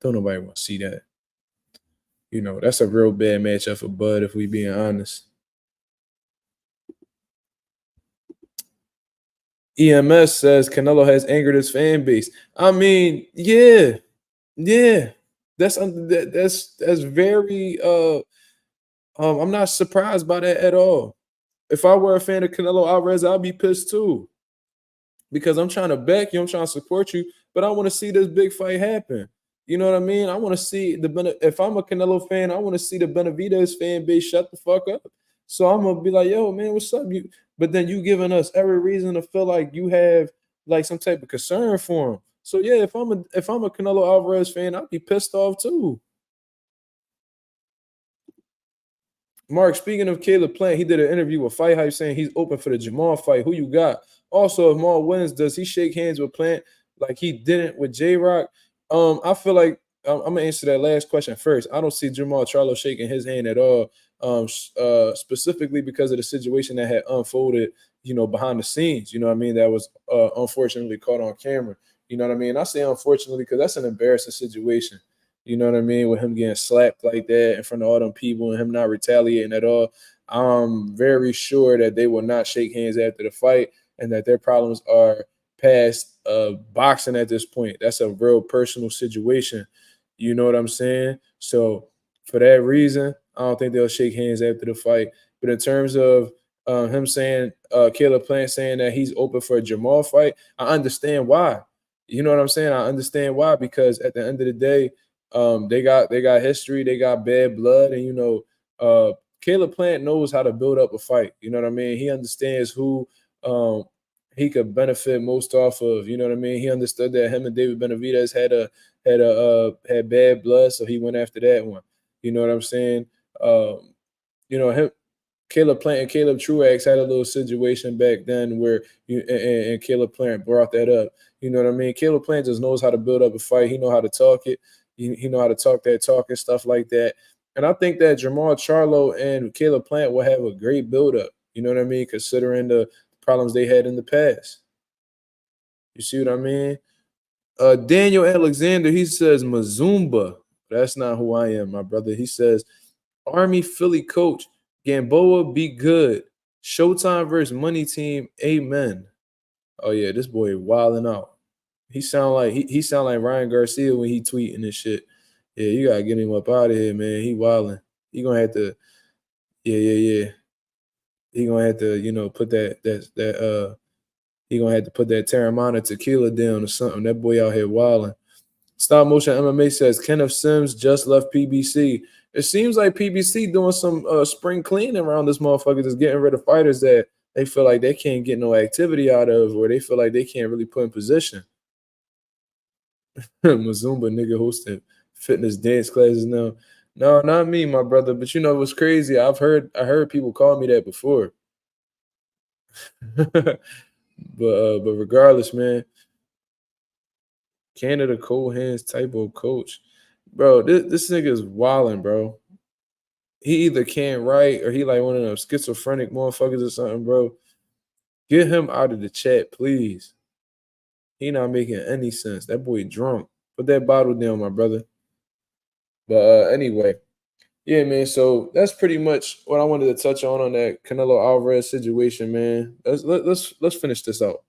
Don't nobody want to see that. That's a real bad matchup for Bud, if we being honest. EMS says Canelo has angered his fan base. I mean, yeah. That's very. I'm not surprised by that at all. If I were a fan of Canelo Alvarez, I'd be pissed too, because I'm trying to back you, I'm trying to support you, but I want to see this big fight happen. You know what I mean? I want to see if I'm a Canelo fan, I want to see the Benavidez fan base shut the fuck up. So I'm gonna be like, yo, man, what's up? But then you giving us every reason to feel like you have like some type of concern for him. So yeah, if I'm a Canelo Alvarez fan, I'd be pissed off too. Mark, speaking of Caleb Plant, he did an interview with Fight Hype saying he's open for the Jamal fight. Who you got? Also, if Maul wins, does he shake hands with Plant like he didn't with J-Rock? I feel like I'm going to answer that last question first. I don't see Jamal Charlo shaking his hand at all, specifically because of the situation that had unfolded, behind the scenes. You know what I mean? That was unfortunately caught on camera. You know what I mean? I say unfortunately because that's an embarrassing situation. You know what I mean? With him getting slapped like that in front of all them people and him not retaliating at all. I'm very sure that they will not shake hands after the fight and that their problems are past boxing at this point. That's a real personal situation. You know what I'm saying? So for that reason, I don't think they'll shake hands after the fight. But in terms of him saying, Caleb Plant saying that he's open for a Jamal fight, I understand why. You know what I'm saying? I understand why, because at the end of the day, they got history, they got bad blood, and Caleb Plant knows how to build up a fight. You know what I mean? He understands who he could benefit most off of. You know what I mean? He understood that him and David Benavidez had bad blood, so he went after that one. You know what I'm saying? Caleb Plant and Caleb Truax had a little situation back then where and Caleb Plant brought that up. You know what I mean? Caleb Plant just knows how to build up a fight. He know how to talk it. He know how to talk that talk and stuff like that. And I think that Jamal Charlo and Caleb Plant will have a great build-up. You know what I mean? Considering the problems they had in the past. You see what I mean? Daniel Alexander, he says Mazumba. That's not who I am, my brother. He says Army Philly coach Gamboa be good. Showtime versus Money Team. Amen. Oh yeah, this boy wilding out. He sound like Ryan Garcia when he tweeting this shit. Yeah, you gotta get him up out of here, man. He wilding. He gonna have to. Yeah. He gonna have to, put he gonna have to put that Terramana tequila down or something. That boy out here wilding. Stop Motion MMA says Kenneth Sims just left PBC. It seems like PBC doing some spring cleaning around this motherfucker, just getting rid of fighters that they feel like they can't get no activity out of, or they feel like they can't really put in position. Mazumba nigga hosting fitness dance classes now. No, not me, my brother. But you know what's crazy? I heard people call me that before. but regardless, man. Canada cold hands typo coach. Bro, this nigga is wilding, bro. He either can't write or he like one of them schizophrenic motherfuckers or something, bro. Get him out of the chat, please. He not making any sense. That boy drunk. Put that bottle down, my brother. But anyway, yeah, man. So that's pretty much what I wanted to touch on that Canelo Alvarez situation, man. Let's finish this out.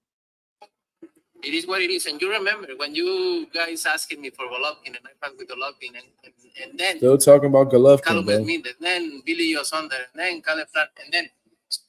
It is what it is. And you remember when you guys asking me for Golovkin and I fought with Golovkin and then still talking about Golovkin, Carlos bro. Smith, and then Billy Joe Saunders, and then Caleb Plant, and then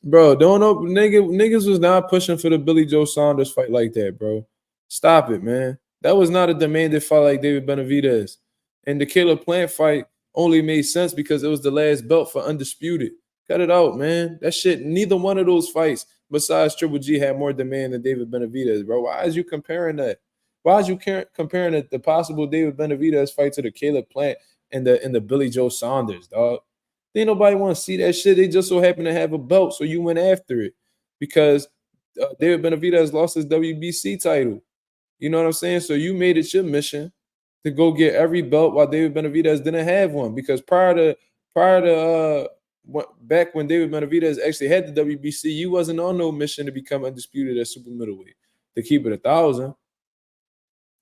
bro, don't know niggas was not pushing for the Billy Joe Saunders fight like that, bro. Stop it, man. That was not a demanded fight like David Benavidez. And the Caleb Plant fight only made sense because it was the last belt for Undisputed. Cut it out, man. That shit, neither one of those fights besides Triple G had more demand than David Benavidez, bro. Why is you comparing that? Why is you comparing the possible David Benavidez fight to the Caleb Plant and the Billy Joe Saunders, dog? Ain't nobody want to see that shit. They just so happen to have a belt, so you went after it because David Benavidez lost his WBC title. You know what I'm saying? So you made it your mission to go get every belt while David Benavidez didn't have one, because prior to back when David Benavidez actually had the WBC, you wasn't on no mission to become undisputed at super middleweight. To keep it 1,000,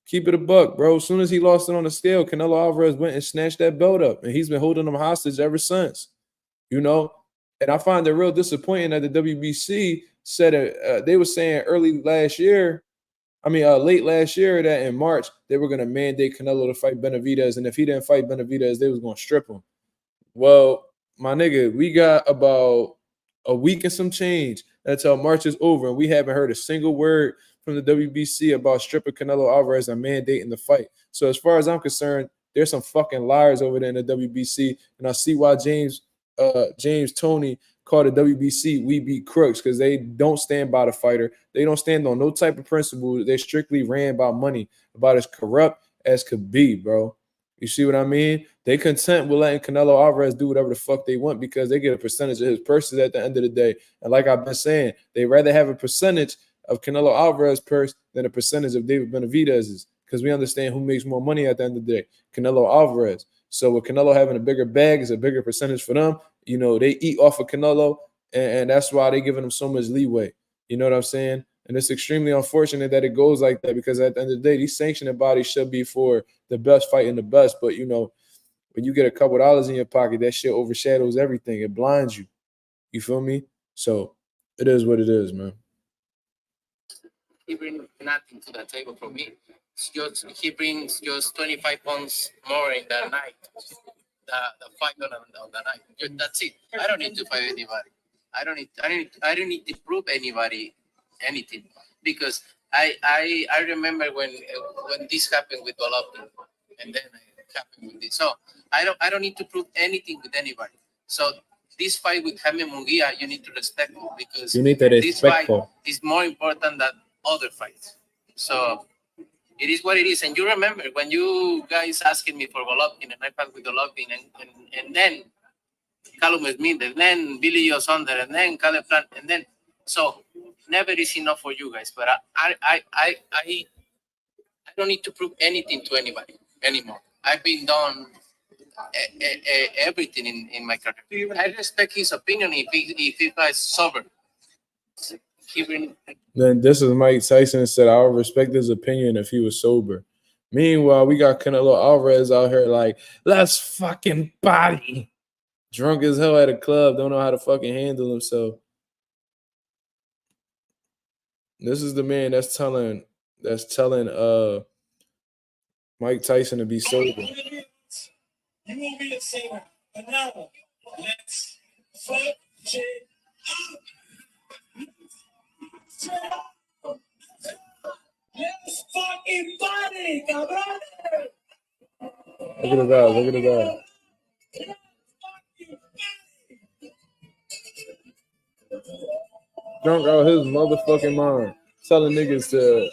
keep it a buck, bro. As soon as he lost it on the scale, Canelo Alvarez went and snatched that belt up, and he's been holding them hostage ever since. You know, and I find it real disappointing that the WBC said they were saying late last year, that in March they were going to mandate Canelo to fight Benavidez, and if he didn't fight Benavidez, they was going to strip him. Well, my nigga, we got about a week and some change until March is over, and we haven't heard a single word from the WBC about stripping Canelo Alvarez and mandating the fight. So as far as I'm concerned, there's some fucking liars over there in the WBC, and I see why James Toney called the WBC "We Beat Crooks," because they don't stand by the fighter. They don't stand on no type of principle. They strictly ran by money, about as corrupt as could be, bro. You see what I mean? They content with letting Canelo Alvarez do whatever the fuck they want because they get a percentage of his purses at the end of the day. And like I've been saying, they rather have a percentage of Canelo Alvarez's purse than a percentage of David Benavidez's, because we understand who makes more money at the end of the day, Canelo Alvarez. So with Canelo having a bigger bag, it's a bigger percentage for them. You know, they eat off of Canelo, and that's why they're giving him so much leeway. You know what I'm saying? And it's extremely unfortunate that it goes like that, because at the end of the day, these sanctioning bodies should be for the best fighting the best. But, you know, when you get a couple dollars in your pocket, that shit overshadows everything. It blinds you. You feel me? So it is what it is, man. He brings nothing to the table for me. He brings just 25 pounds more in the night. The fight on the night. That's it. I don't need to fight anybody. I don't need to prove anybody anything, because I remember when this happened with Golovkin, and then it happened with this. So I don't need to prove anything with anybody. So this fight with Jaime Munguia, you need to respect it because You need to this fight respect. is more important than other fights. So it is what it is. And you remember when you guys asking me for Golovkin and I fought with Golovkin and then Callum Smith and then Billy Joe Saunders and then Caleb Plant and then so never is enough for you guys. But I don't need to prove anything to anybody anymore. I've been done everything in my career. I respect his opinion if he was sober. Then this is Mike Tyson said, I would respect his opinion if he was sober. Meanwhile, we got Canelo Alvarez out here like, let's fucking body. Drunk as hell at a club, don't know how to fucking handle himself. This is the man that's telling Mike Tyson to be sober. You will be a singer, but now let's fuck shit up. Let's fucking party, cabrón. Look at his eyes. Look at his eyes. Drunk out his motherfucking mind. Telling niggas to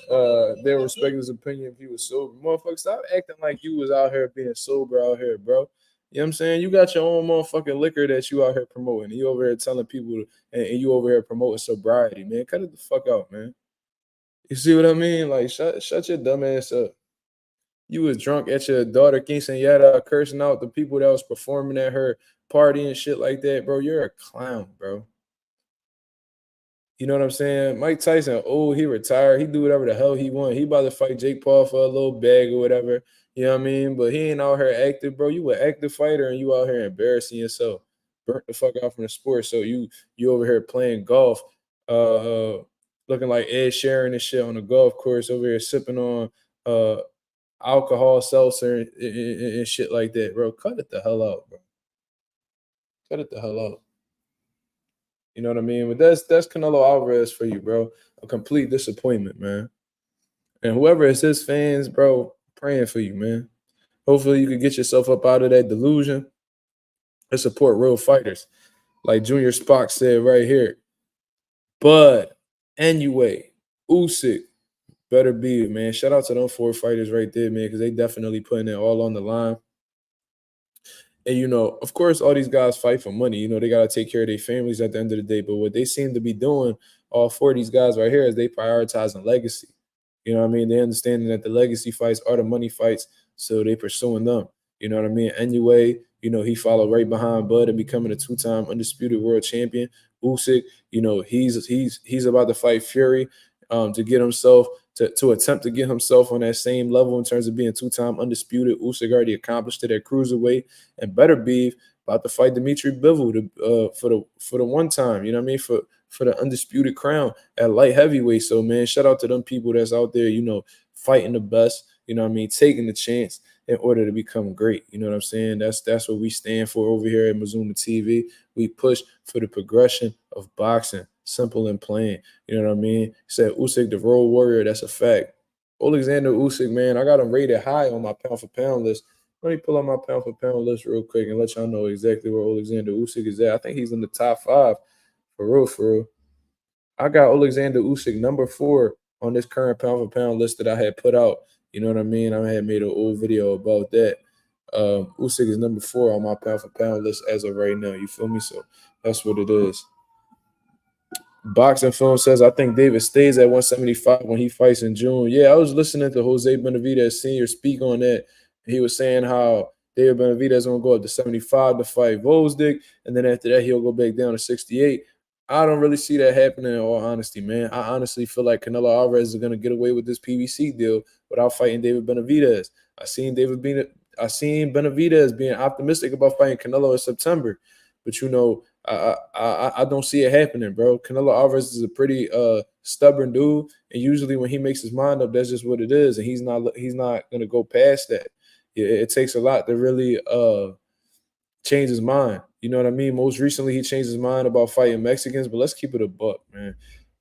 they respect his opinion if he was sober. Motherfucker, stop acting like you was out here being sober out here, bro. You know what I'm saying? You got your own motherfucking liquor that you out here promoting. And you over here telling people and you over here promoting sobriety, man. Cut it the fuck out, man. You see what I mean? Like, shut your dumb ass up. You was drunk at your daughter quinceañera cursing out the people that was performing at her party and shit like that, bro. You're a clown, bro. You know what I'm saying? Mike Tyson, he retired. He do whatever the hell he want. He about to fight Jake Paul for a little bag or whatever. You know what I mean? But he ain't out here active, bro. You an active fighter and you out here embarrassing yourself. Burnt the fuck out from the sport. So you over here playing golf, looking like Ed Sheeran and shit on the golf course, over here sipping on alcohol seltzer and shit like that, bro. Cut it the hell out, bro. Cut it the hell out. You know what I mean? But that's Canelo Alvarez for you, bro. A complete disappointment, man. And whoever is his fans, bro, praying for you, man. Hopefully you can get yourself up out of that delusion and support real fighters. Like Junior Spock said right here. But anyway, Usyk better be, man. Shout out to them 4 fighters right there, man, because they definitely putting it all on the line. And, you know, of course, all these guys fight for money. You know, they got to take care of their families at the end of the day. But what they seem to be doing, all 4 of these guys right here, is they prioritizing legacy. You know what I mean? They understanding that the legacy fights are the money fights, so they pursuing them. You know what I mean? Anyway, you know, he followed right behind Bud and becoming a 2-time undisputed world champion. Usyk, you know, he's about to fight Fury to get himself to attempt to get himself on that same level in terms of being 2-time undisputed. Usyk already accomplished it at cruiserweight, and Better Beef about to fight Dimitri Bivol for the one time. You know what I mean? For the undisputed crown at light heavyweight. So, man, shout out to them people that's out there, you know, fighting the best. You know what I mean? Taking the chance in order to become great. You know what I'm saying? That's what we stand for over here at Mazuma TV. We push for the progression of boxing. Simple and plain. You know what I mean? He said Usyk, the road warrior. That's a fact. Alexander Usyk, man, I got him rated high on my pound-for-pound list. Let me pull up my pound-for-pound list real quick and let y'all know exactly where Alexander Usyk is at. I think he's in the top 5. For real. I got Alexander Usyk number 4 on this current pound-for-pound list that I had put out. You know what I mean? I had made an old video about that. Usyk is number 4 on my pound-for-pound list as of right now. You feel me? So that's what it is. Boxing Film says, I think David stays at 175 when he fights in June. Yeah, I was listening to Jose Benavidez Sr. speak on that. He was saying how David Benavidez is going to go up to 75 to fight Vosdick, and then after that, he'll go back down to 68. I don't really see that happening, in all honesty, man. I honestly feel like Canelo Alvarez is going to get away with this PBC deal without fighting David Benavidez. I seen Benavidez being optimistic about fighting Canelo in September, but, you know, I don't see it happening, bro. Canelo Alvarez is a pretty stubborn dude, and usually when he makes his mind up, that's just what it is, and he's not going to go past that. It takes a lot to really change his mind. You know what I mean? Most recently, he changed his mind about fighting Mexicans, but let's keep it a buck, man.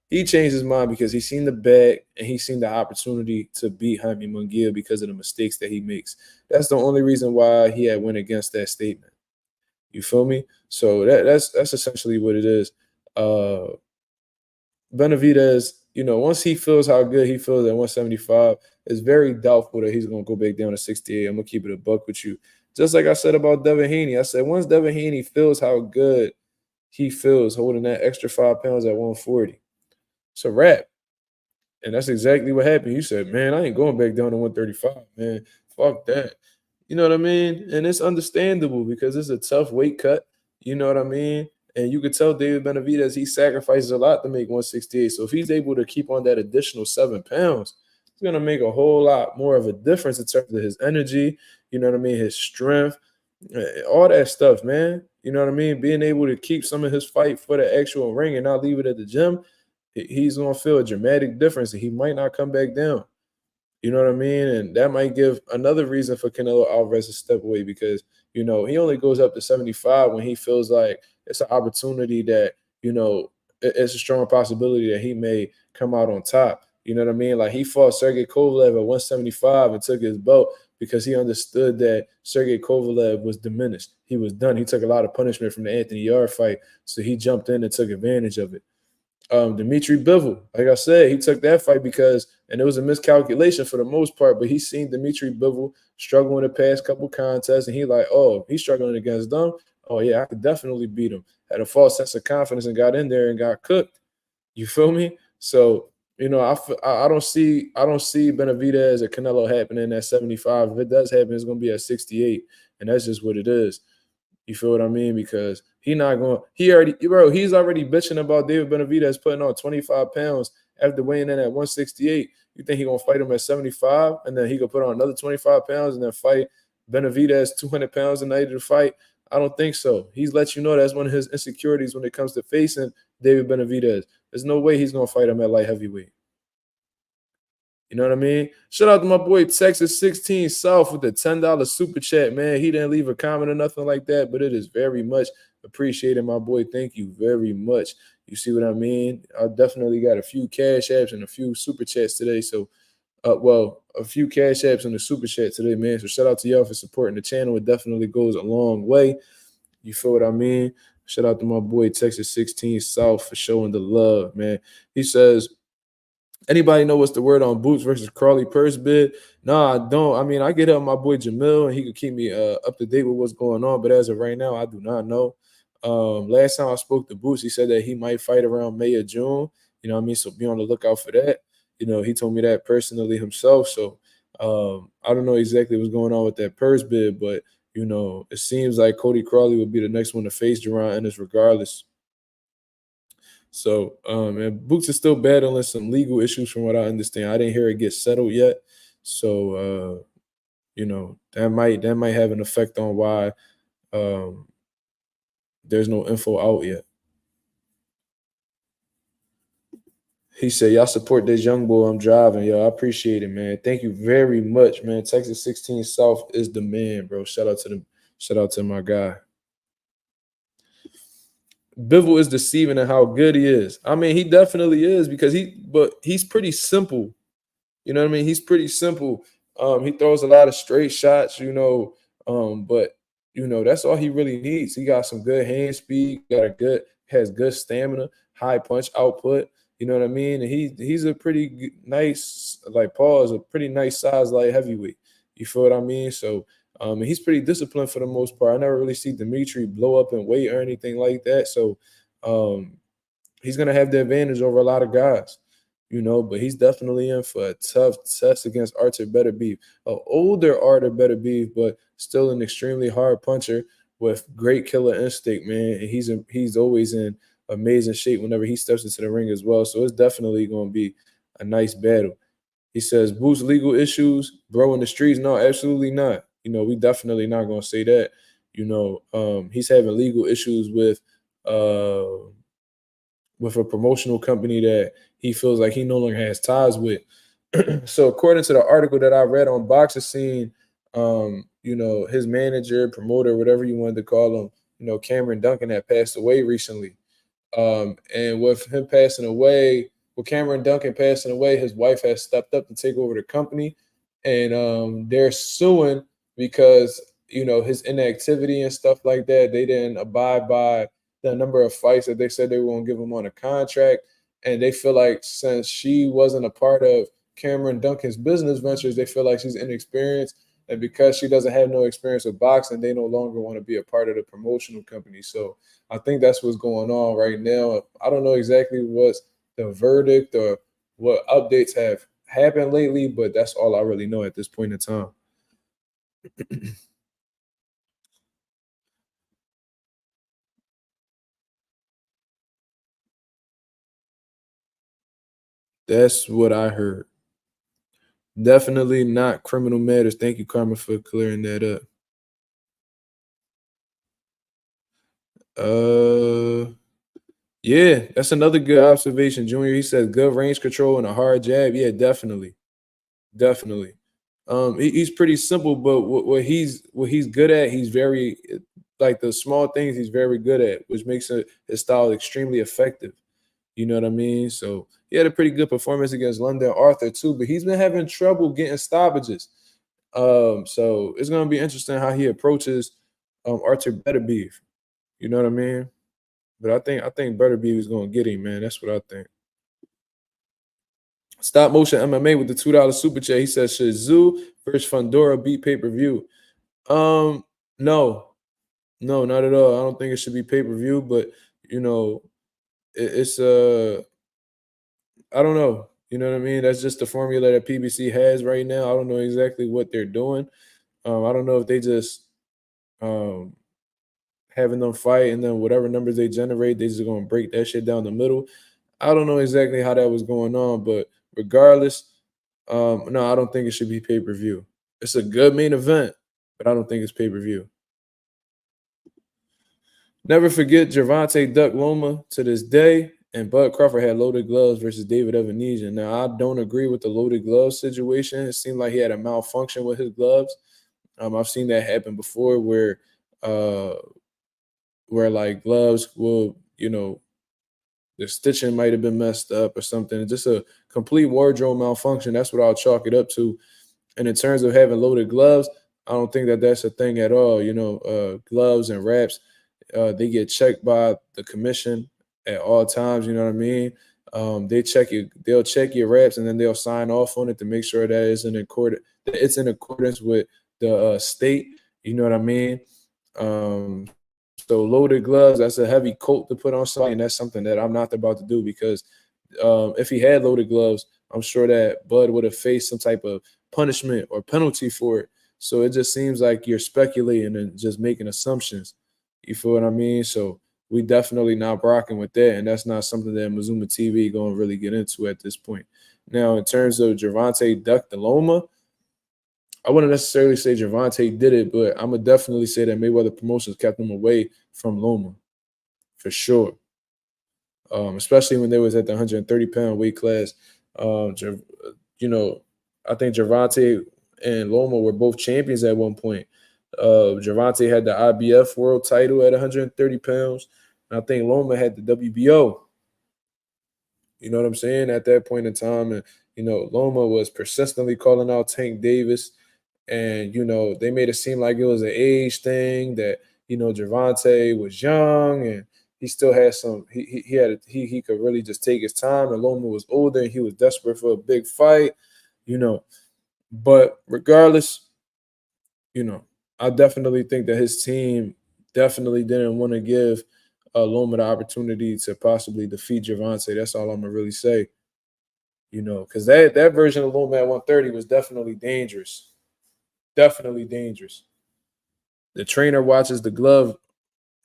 He changed his mind because he seen the bag and he seen the opportunity to beat Jaime Munguia because of the mistakes that he makes. That's the only reason why he had went against that statement. You feel me? So that's essentially what it is. Benavidez, once he feels how good he feels at 175, it's very doubtful that he's going to go back down to 68. I'm going to keep it a buck with you. Just like I said about Devin Haney. I said once Devin Haney feels how good he feels holding that extra 5 pounds at 140, it's a wrap. And that's exactly what happened. You said, man, I ain't going back down to 135, man. Fuck that. You know what I mean? And it's understandable because it's a tough weight cut. You know what I mean? And you could tell David Benavidez, he sacrifices a lot to make 168. So if he's able to keep on that additional 7 pounds, it's going to make a whole lot more of a difference in terms of his energy, you know what I mean, his strength, all that stuff, man. You know what I mean? Being able to keep some of his fight for the actual ring and not leave it at the gym, he's going to feel a dramatic difference and he might not come back down. You know what I mean? And that might give another reason for Canelo Alvarez to step away because, he only goes up to 75 when he feels like it's an opportunity that, it's a strong possibility that he may come out on top. You know what I mean? Like he fought Sergey Kovalev at 175 and took his belt because he understood that Sergey Kovalev was diminished. He was done. He took a lot of punishment from the Anthony Yarde fight, so he jumped in and took advantage of it. Dimitri Bivol, like I said, he took that fight because, and it was a miscalculation for the most part, but he's seen Dimitri Bivol struggle in the past couple contests, and he like, oh, he's struggling against them. Oh yeah, I could definitely beat him. Had a false sense of confidence and got in there and got cooked. You feel me? So, I don't see Benavidez or Canelo happening at 75. If it does happen, it's gonna be at 68, and that's just what it is. You feel what I mean? Because he's already bitching about David Benavidez putting on 25 pounds after weighing in at 168. You think he's going to fight him at 75 and then he could put on another 25 pounds and then fight Benavidez 200 pounds the night of the fight? I don't think so. He's let you know that's one of his insecurities when it comes to facing David Benavidez. There's no way he's going to fight him at light heavyweight. You know what I mean? Shout out to my boy Texas 16 South with the $10 super chat, man. He didn't leave a comment or nothing like that, but it is very much appreciated, my boy. Thank you very much. You see what I mean? I definitely got a few cash apps and a few super chats today. So, a few cash apps and a super chat today, man. So shout out to y'all for supporting the channel. It definitely goes a long way. You feel what I mean? Shout out to my boy Texas 16 South for showing the love, man. He says, anybody know what's the word on Boots versus Crawley purse bid? No, I don't. I mean, I get up my boy Jamal, and he could keep me up to date with what's going on. But as of right now, I do not know. Last time I spoke to Boots, he said that he might fight around May or June. You know what I mean? So be on the lookout for that. He told me that personally himself. So I don't know exactly what's going on with that purse bid, but, it seems like Cody Crawley would be the next one to face Gervonta Ennis regardless. So, and Boots is still battling some legal issues from what I understand. I didn't hear it get settled yet. So, that might have an effect on why there's no info out yet. He said, y'all support this young boy I'm driving. Yo, I appreciate it, man. Thank you very much, man. Texas 16 South is the man, bro. Shout out to my guy. Bivol is deceiving in how good he is. I mean, he definitely is because he's pretty simple. You know what I mean? He's pretty simple. He throws a lot of straight shots, but that's all he really needs. He got some good hand speed, has good stamina, high punch output. You know what I mean? And he's a pretty nice, a pretty nice size light heavyweight. You feel what I mean? So and he's pretty disciplined for the most part. I never really see Dimitri blow up in weight or anything like that. So he's going to have the advantage over a lot of guys, but he's definitely in for a tough test against Artur Beterbiev, an older Artur Beterbiev, but still an extremely hard puncher with great killer instinct, man. And he's always in amazing shape whenever he steps into the ring as well. So it's definitely going to be a nice battle. He says, Boost legal issues, bro, in the streets? No, absolutely not. We definitely not going to say that. He's having legal issues with a promotional company that he feels like he no longer has ties with. So according to the article that I read on Boxer Scene, his manager, promoter, whatever you wanted to call him, Cameron Duncan had passed away recently. And with him passing away, with Cameron Duncan passing away, his wife has stepped up to take over the company. And they're suing because his inactivity and stuff like that. They didn't abide by the number of fights that they said they were going to give him on a contract. And they feel like since she wasn't a part of Cameron Duncan's business ventures, they feel like she's inexperienced. And because she doesn't have no experience with boxing, they no longer want to be a part of the promotional company. So I think that's what's going on right now. I don't know exactly what's the verdict or what updates have happened lately, but that's all I really know at this point in time. That's what I heard. Definitely not criminal matters. Thank you, Karma, for clearing that up. Yeah, that's another good observation, Junior. He said good range control and a hard jab. Yeah, definitely. Definitely. He's pretty simple, but what he's good at, he's very like the small things he's very good at, which makes his style extremely effective. You know what I mean? So he had a pretty good performance against London Arthur too, but he's been having trouble getting stoppages. So it's gonna be interesting how he approaches Arthur Beterbiev. You know what I mean? But I think Beterbiev is gonna get him, man. That's what I think. Stop Motion MMA with the $2 super chat. He says, should Zoo versus Fundora beat pay-per-view? No, not at all. I don't think it should be pay-per-view, but it's I don't know. You know what I mean? That's just the formula that PBC has right now. I don't know exactly what they're doing. I don't know if they just having them fight and then whatever numbers they generate, they just gonna break that shit down the middle. I don't know exactly how that was going on, but regardless, no, I don't think it should be pay-per-view. It's a good main event, but I don't think it's pay-per-view. Never forget Gervonta ducked Loma to this day, and Bud Crawford had loaded gloves versus David Evanesian. Now, I don't agree with the loaded gloves situation. It seemed like he had a malfunction with his gloves. I've seen that happen before where like gloves will, the stitching might have been messed up or something. Just a complete wardrobe malfunction. That's what I'll chalk it up to. And in terms of having loaded gloves, I don't think that that's a thing at all. Gloves and wraps, they get checked by the commission at all times. You know what I mean? They'll check your wraps and then they'll sign off on it to make sure that it's in accordance with the state. You know what I mean? So loaded gloves, that's a heavy coat to put on somebody, and that's something that I'm not about to do because if he had loaded gloves, I'm sure that Bud would have faced some type of punishment or penalty for it. So it just seems like you're speculating and just making assumptions. You feel what I mean? So we definitely not rocking with that, and that's not something that Mazuma TV going to really get into at this point. Now, in terms of Gervonta duck the Loma, I wouldn't necessarily say Gervonta did it, but I'm going to definitely say that Mayweather Promotions kept him away from Loma, for sure. Especially when they was at the 130-pound weight class. I think Gervonta and Loma were both champions at one point. Gervonta had the IBF world title at 130 pounds. And I think Loma had the WBO. You know what I'm saying? At that point in time. And, Loma was persistently calling out Tank Davis. And, they made it seem like it was an age thing that, Gervonta was young and he still had some, he could really just take his time. And Loma was older and he was desperate for a big fight, But regardless, I definitely think that his team definitely didn't want to give Loma the opportunity to possibly defeat Gervonta. That's all I'm going to really say, because that version of Loma at 130 was definitely dangerous. Definitely dangerous. The trainer watches the glove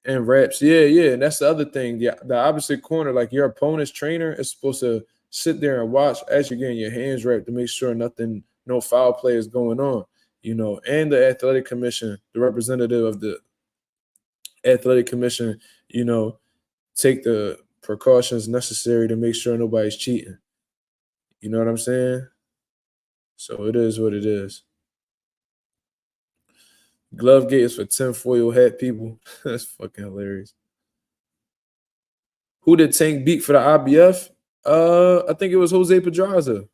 and wraps. Yeah. And that's the other thing. The opposite corner, like your opponent's trainer is supposed to sit there and watch as you're getting your hands wrapped to make sure no foul play is going on, and the athletic commission, the representative of the athletic commission, take the precautions necessary to make sure nobody's cheating. You know what I'm saying? So it is what it is. Glove gate is for tinfoil hat people. That's fucking hilarious. Who did Tank beat for the IBF? I think it was Jose Pedraza.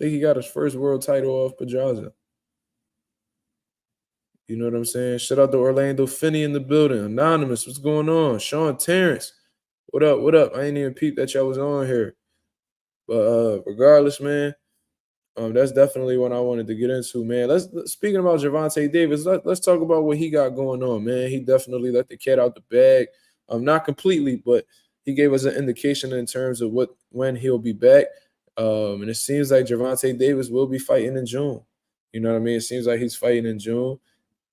think he got his first world title off Pedraza. You know what I'm saying? Shout out to Orlando Finney in the building. Anonymous, what's going on? Sean Terrence, what up? What up? I ain't even peeped that y'all was on here. But regardless, man, that's definitely what I wanted to get into, man. Speaking about Gervonta Davis, let's talk about what he got going on, man. He definitely let the cat out the bag. Not completely, but he gave us an indication in terms of when he'll be back. And it seems like Gervonta Davis will be fighting in June. You know what I mean? It seems like he's fighting in June.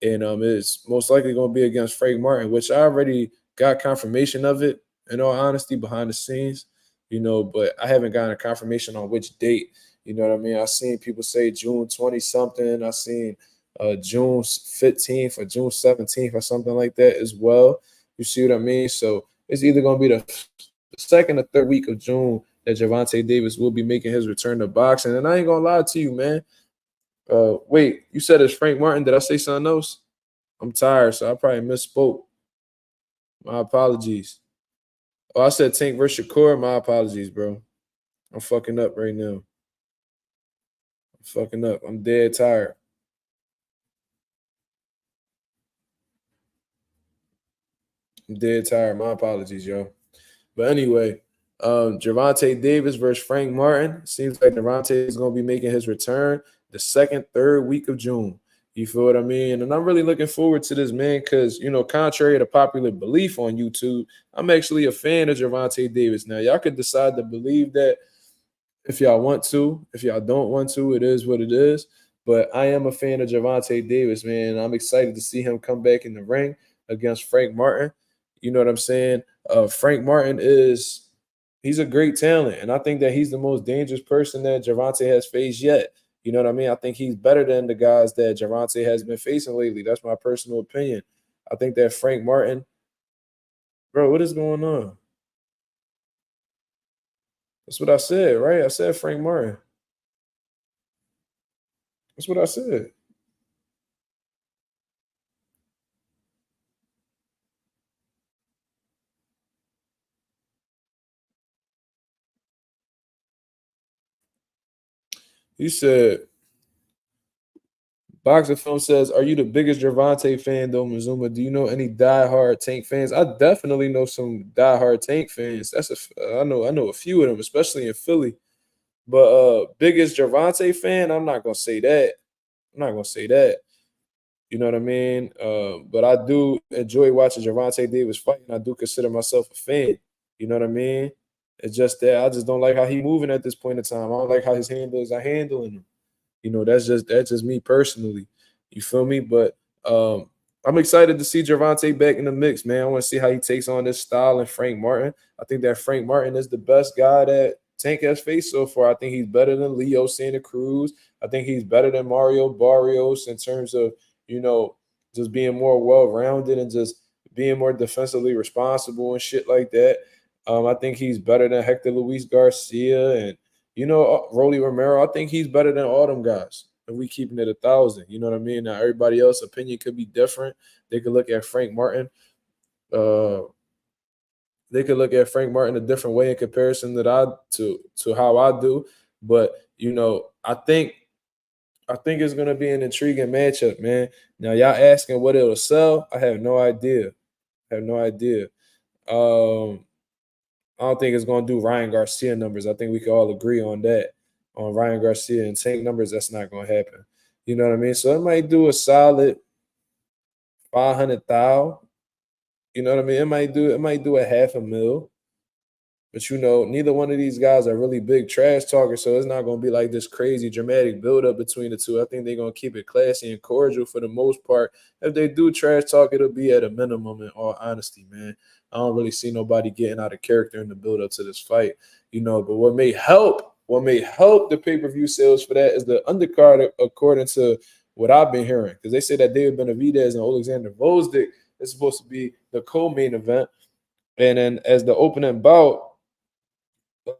And it's most likely going to be against Frank Martin, which I already got confirmation of it, in all honesty, behind the scenes, you know, but I haven't gotten a confirmation on which date. You know what I mean? I've seen people say June 20-something. I've seen June 15th or June 17th or something like that as well. You see what I mean? So it's either going to be the second or third week of June that Gervonta Davis will be making his return to boxing. And I ain't going to lie to you, man. Wait, you said it's Frank Martin. Did I say something else? I'm tired, so I probably misspoke. My apologies. Oh, I said Tank versus Shakur. My apologies, bro. I'm fucking up right now. I'm fucking up. I'm dead tired. I'm dead tired. My apologies, yo. But anyway, Gervonta Davis versus Frank Martin. Seems like Gervonta is going to be making his return the second, third week of June. You feel what I mean? And I'm really looking forward to this, man, because, you know, contrary to popular belief on YouTube, I'm actually a fan of Gervonta Davis. Now, y'all could decide to believe that if y'all want to. If y'all don't want to, it is what it is. But I am a fan of Gervonta Davis, man. I'm excited to see him come back in the ring against Frank Martin. You know what I'm saying? Frank Martin he's a great talent, and I think that he's the most dangerous person that Gervonta has faced yet. You know what I mean? I think he's better than the guys that Gervonta has been facing lately. That's my personal opinion. I think that Frank Martin, bro, what is going on? That's what I said, right? I said Frank Martin. That's what I said. You said, Boxer Film says, are you the biggest Gervonta fan, though, Mazuma? Do you know any diehard Tank fans? I definitely know some diehard Tank fans. I know a few of them, especially in Philly. But biggest Gervonta fan, I'm not gonna say that. I'm not gonna say that. You know what I mean? But I do enjoy watching Gervonta Davis fight, and I do consider myself a fan. You know what I mean? It's just that I just don't like how he's moving at this point in time. I don't like how his handlers are handling him. You know, that's just me personally. You feel me? But I'm excited to see Gervonta back in the mix, man. I want to see how he takes on this style and Frank Martin. I think that Frank Martin is the best guy that Tank has faced so far. I think he's better than Leo Santa Cruz. I think he's better than Mario Barrios in terms of, you know, just being more well-rounded and just being more defensively responsible and shit like that. I think he's better than Hector Luis Garcia and, you know, Rolly Romero. I think he's better than all them guys. If we keeping it 1,000, you know what I mean? Now, everybody else's opinion could be different. They could look at Frank Martin. They could look at Frank Martin a different way in comparison to how I do. But, you know, I think it's going to be an intriguing matchup, man. Now, y'all asking what it'll sell? I have no idea. I don't think it's going to do Ryan Garcia numbers. I think we can all agree on that. On Ryan Garcia and Tank numbers, that's not going to happen. You know what I mean? So it might do a solid 500,000. You know what I mean? It might do a $500,000. But, you know, neither one of these guys are really big trash talkers, so it's not going to be like this crazy dramatic buildup between the two. I think they're going to keep it classy and cordial for the most part. If they do trash talk, it'll be at a minimum, in all honesty, man. I don't really see nobody getting out of character in the buildup to this fight, you know. But what may help the pay-per-view sales for that is the undercard, according to what I've been hearing, because they say that David Benavidez and Alexander Volzdik is supposed to be the co-main event. And then as the opening bout,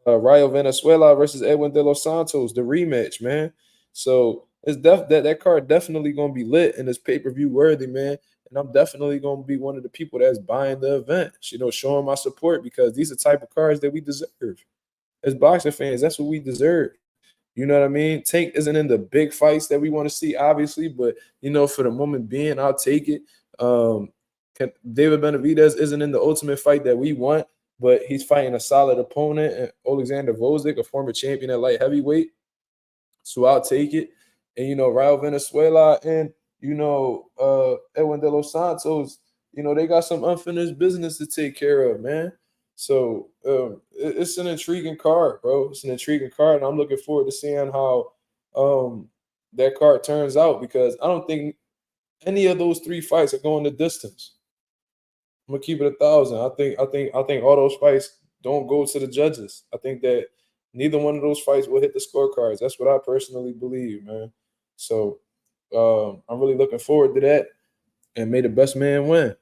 Rayo Venezuela versus Edwin De Los Santos, the rematch, man. So it's that card definitely gonna be lit and it's pay-per-view worthy, man. And I'm definitely gonna be one of the people that's buying the event, you know, showing my support, because these are the type of cards that we deserve as boxing fans. That's what we deserve. You know what I mean? Tank isn't in the big fights that we want to see, obviously, but for the moment being, I'll take it. David Benavidez isn't in the ultimate fight that we want, but he's fighting a solid opponent, and Alexander Vozik, a former champion at light heavyweight. So I'll take it. And Raul Venezuela and Edwin De Los Santos, they got some unfinished business to take care of, man. So it's an intriguing card, bro. It's an intriguing card, and I'm looking forward to seeing how that card turns out, because I don't think any of those 3 fights are going the distance. I'm gonna keep it 1,000. I think all those fights don't go to the judges. I think that neither one of those fights will hit the scorecards. That's what I personally believe, man. So I'm really looking forward to that, and may the best man win.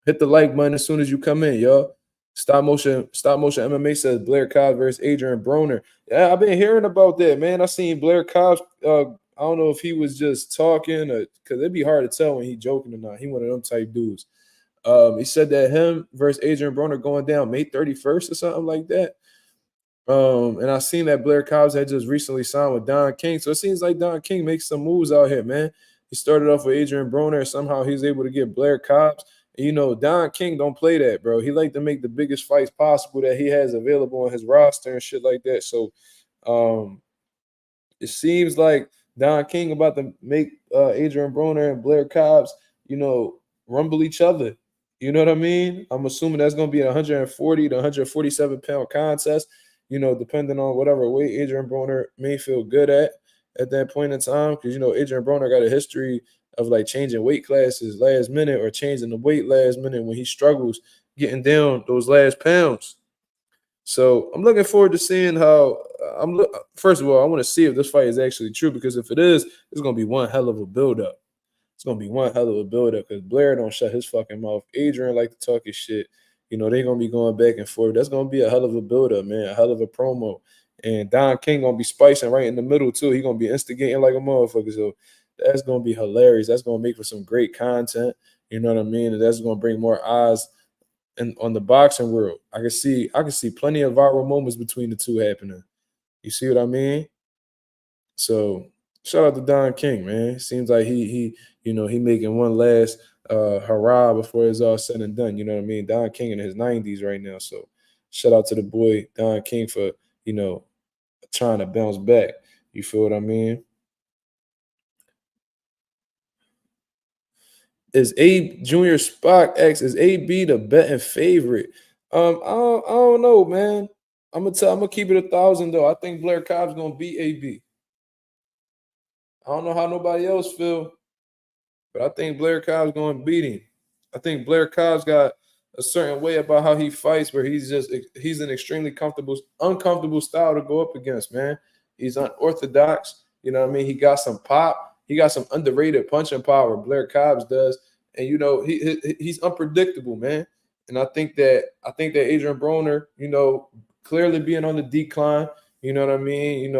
Hit the like button as soon as you come in, y'all. Stop motion MMA says Blair Cobbs versus Adrien Broner. Yeah, I've been hearing about that, man. I seen Blair Cobbs. I don't know if he was just talking, or because it'd be hard to tell when he joking or not. He one of them type dudes. He said that him versus Adrien Broner going down May 31st or something like that. And I seen that Blair Cobbs had just recently signed with Don King. So it seems like Don King makes some moves out here, man. He started off with Adrien Broner, and somehow he's able to get Blair Cobbs. And, Don King don't play that, bro. He like to make the biggest fights possible that he has available on his roster and shit like that. So it seems like Don King about to make Adrien Broner and Blair Cobbs, rumble each other. You know what I mean? I'm assuming that's going to be a 140 to 147 pound contest, depending on whatever weight Adrien Broner may feel good at that point in time. Because, Adrien Broner got a history of like changing weight classes last minute, or changing the weight last minute when he struggles getting down those last pounds. So I'm looking forward to seeing how first of all, I want to see if this fight is actually true, because if it is, it's going to be one hell of a buildup. It's going to be one hell of a buildup, because Blair don't shut his fucking mouth. Adrien like to talk his shit. They're going to be going back and forth. That's going to be a hell of a buildup, man, a hell of a promo. And Don King going to be spicing right in the middle, too. He's going to be instigating like a motherfucker. So that's going to be hilarious. That's going to make for some great content. You know what I mean? And that's going to bring more eyes on the boxing world. I can see plenty of viral moments between the two happening. You see what I mean? So shout out to Don King, man. Seems like he making one last hurrah before it's all said and done. You know what I mean? Don King in his 90s right now. So shout out to the boy Don King for, trying to bounce back. You feel what I mean? Is Abe Junior Spock X, is AB the betting favorite? I don't know, man. I'm gonna keep it 1,000 though. I think Blair Cobb's gonna beat AB. I don't know how nobody else feel, but I think Blair Cobb's going to beat him. I think Blair Cobb's got a certain way about how he fights, where he's an extremely uncomfortable style to go up against, man. He's unorthodox. You know what I mean? He got some pop. He got some underrated punching power. Blair Cobbs does, and he's unpredictable, man. And I think that Adrien Broner, clearly being on the decline. You know what I mean?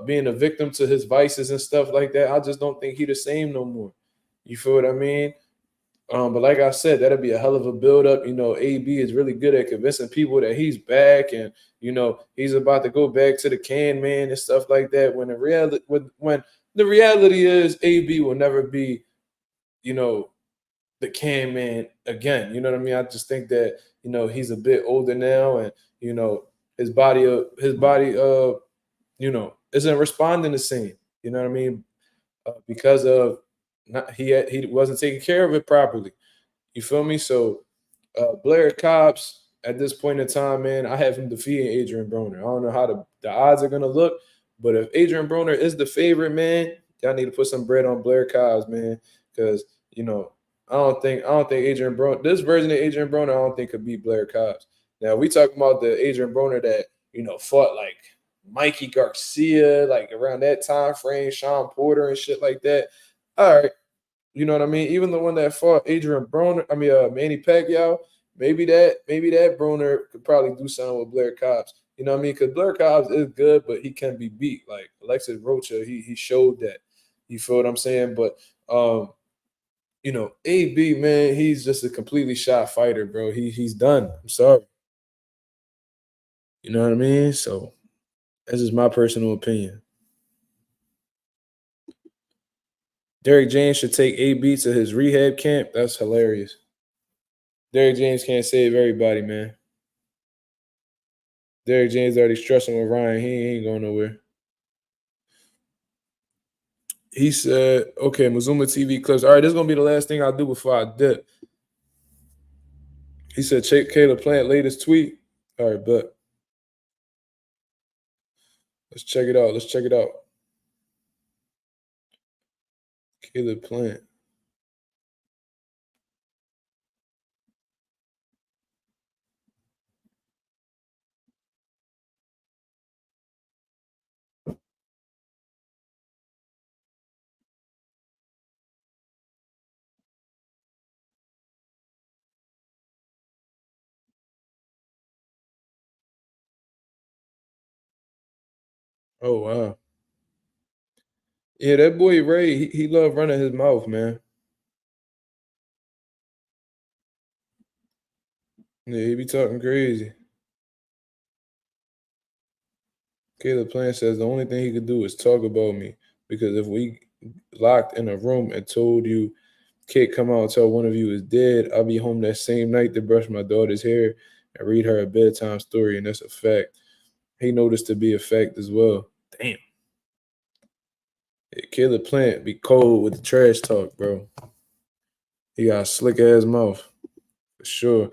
Being a victim to his vices and stuff like that. I just don't think he's the same no more. You feel what I mean? But like I said, that'll be a hell of a build-up. AB is really good at convincing people that he's back, and he's about to go back to the can man and stuff like that. When the reality is, AB will never be, the can man again. You know what I mean? I just think that he's a bit older now, and his body isn't responding the same. You know what I mean? Because of he wasn't taking care of it properly. You feel me? So Blair Cobbs at this point in time, man, I have him defeating Adrien Broner. I don't know how the odds are gonna look, but if Adrien Broner is the favorite, man, y'all need to put some bread on Blair Cobbs, man, because I don't think Adrien Broner, this version of Adrien Broner, I don't think could beat Blair Cobbs. Now we talking about the Adrien Broner that fought like Mikey Garcia, like around that time frame, Sean Porter and shit like that. All right, you know what I mean? Even the one that fought Adrien Broner, Manny Pacquiao, maybe that Broner could probably do something with Blair Cobbs. You know what I mean? Because Blair Cobbs is good, but he can be beat. Like Alexis Rocha, he showed that. You feel what I'm saying? But AB, man, he's just a completely shot fighter, bro. He's done. I'm sorry. You know what I mean? So That's just my personal opinion. Derrick James should take AB to his rehab camp. That's hilarious. Derrick James can't save everybody, man. Derrick James already stressing with Ryan. He ain't going nowhere. He said, okay, Mazuma TV clips. All right, this is going to be the last thing I'll do before I dip. He said, check Caleb Plant latest tweet. All right, but let's check it out. Let's check it out. Caleb Plant. Oh, wow. Yeah, that boy Ray, he love running his mouth, man. Yeah, he be talking crazy. Caleb Plant says the only thing he could do is talk about me, because if we locked in a room and told you, kid, come out and tell one of you is dead, I'll be home that same night to brush my daughter's hair and read her a bedtime story, and that's a fact. He noticed to be a fact as well. Damn. Yeah, Caleb Plant be cold with the trash talk, bro. He got a slick ass mouth, for sure.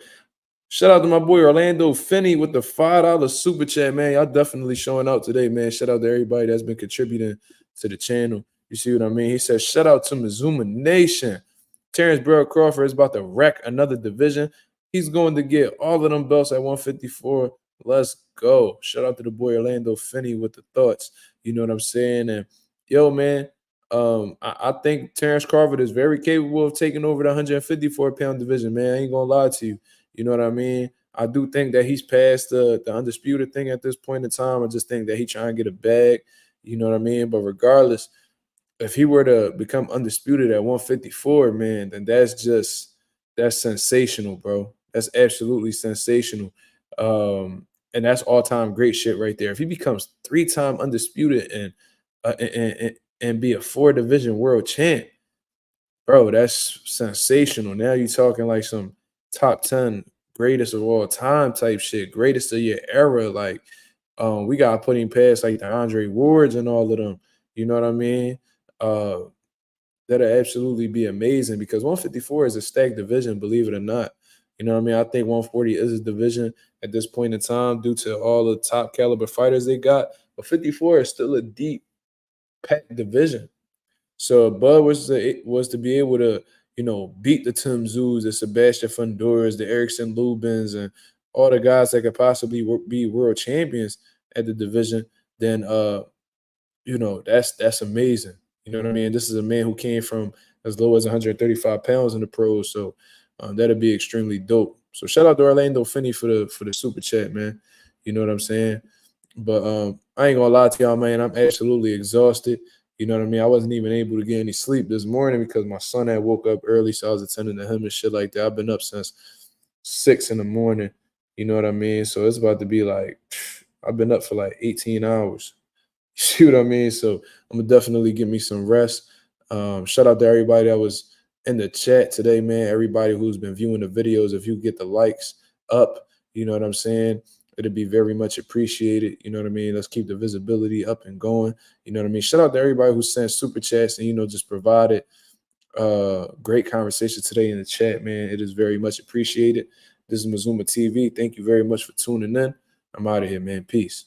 Shout out to my boy Orlando Finney with the $5 super chat, man. Y'all definitely showing out today, man. Shout out to everybody that's been contributing to the channel. You see what I mean? He says, shout out to Mazuma Nation. Terrence Burrow Crawford is about to wreck another division. He's going to get all of them belts at 154. Let's go. Shout out to the boy Orlando Finney with the thoughts. You know what I'm saying? And yo, man, I think Terrence Crawford is very capable of taking over the 154-pound division, man. I ain't gonna lie to you. You know what I mean? I do think that he's past the undisputed thing at this point in time. I just think that he's trying to get a bag. You know what I mean? But regardless, if he were to become undisputed at 154, man, then that's sensational, bro. That's absolutely sensational. And that's all-time great shit right there. If he becomes 3-time undisputed and be a 4-division world champ, bro, that's sensational. Now you're talking like some top 10 greatest of all time type shit, greatest of your era. Like, we got to put him past like the Andre Wards and all of them. You know what I mean? That'll absolutely be amazing, because 154 is a stacked division, believe it or not. You know what I mean? I think 140 is a division at this point in time due to all the top caliber fighters they got. But 54 is still a deep, packed division. So Bud was to be able to, you know, beat the Tim Zoos, the Sebastian Fundoras, the Erickson Lubins, and all the guys that could possibly be world champions at the division, then you know, that's amazing. You know what I mean? This is a man who came from as low as 135 pounds in the pros, so that'll be extremely dope. So shout out to Orlando Finney for the super chat, man. You know what I'm saying? But I ain't gonna lie to y'all, man. I'm absolutely exhausted. You know what I mean? I wasn't even able to get any sleep this morning because my son had woke up early, so I was attending to him and shit like that. I've been up since 6 in the morning. You know what I mean? So it's about to be like, I've been up for like 18 hours. You see what I mean? So I'm gonna definitely get me some rest. Shout out to everybody that was in the chat today, man. Everybody who's been viewing the videos. If you get the likes up, you know what I'm saying? It'd be very much appreciated. You know what I mean? Let's keep the visibility up and going. You know what I mean? Shout out to everybody who sent super chats and, you know, just provided great conversation today in the chat, man. It is very much appreciated. This is Mazuma TV. Thank you very much for tuning in. I'm out of here, man. Peace.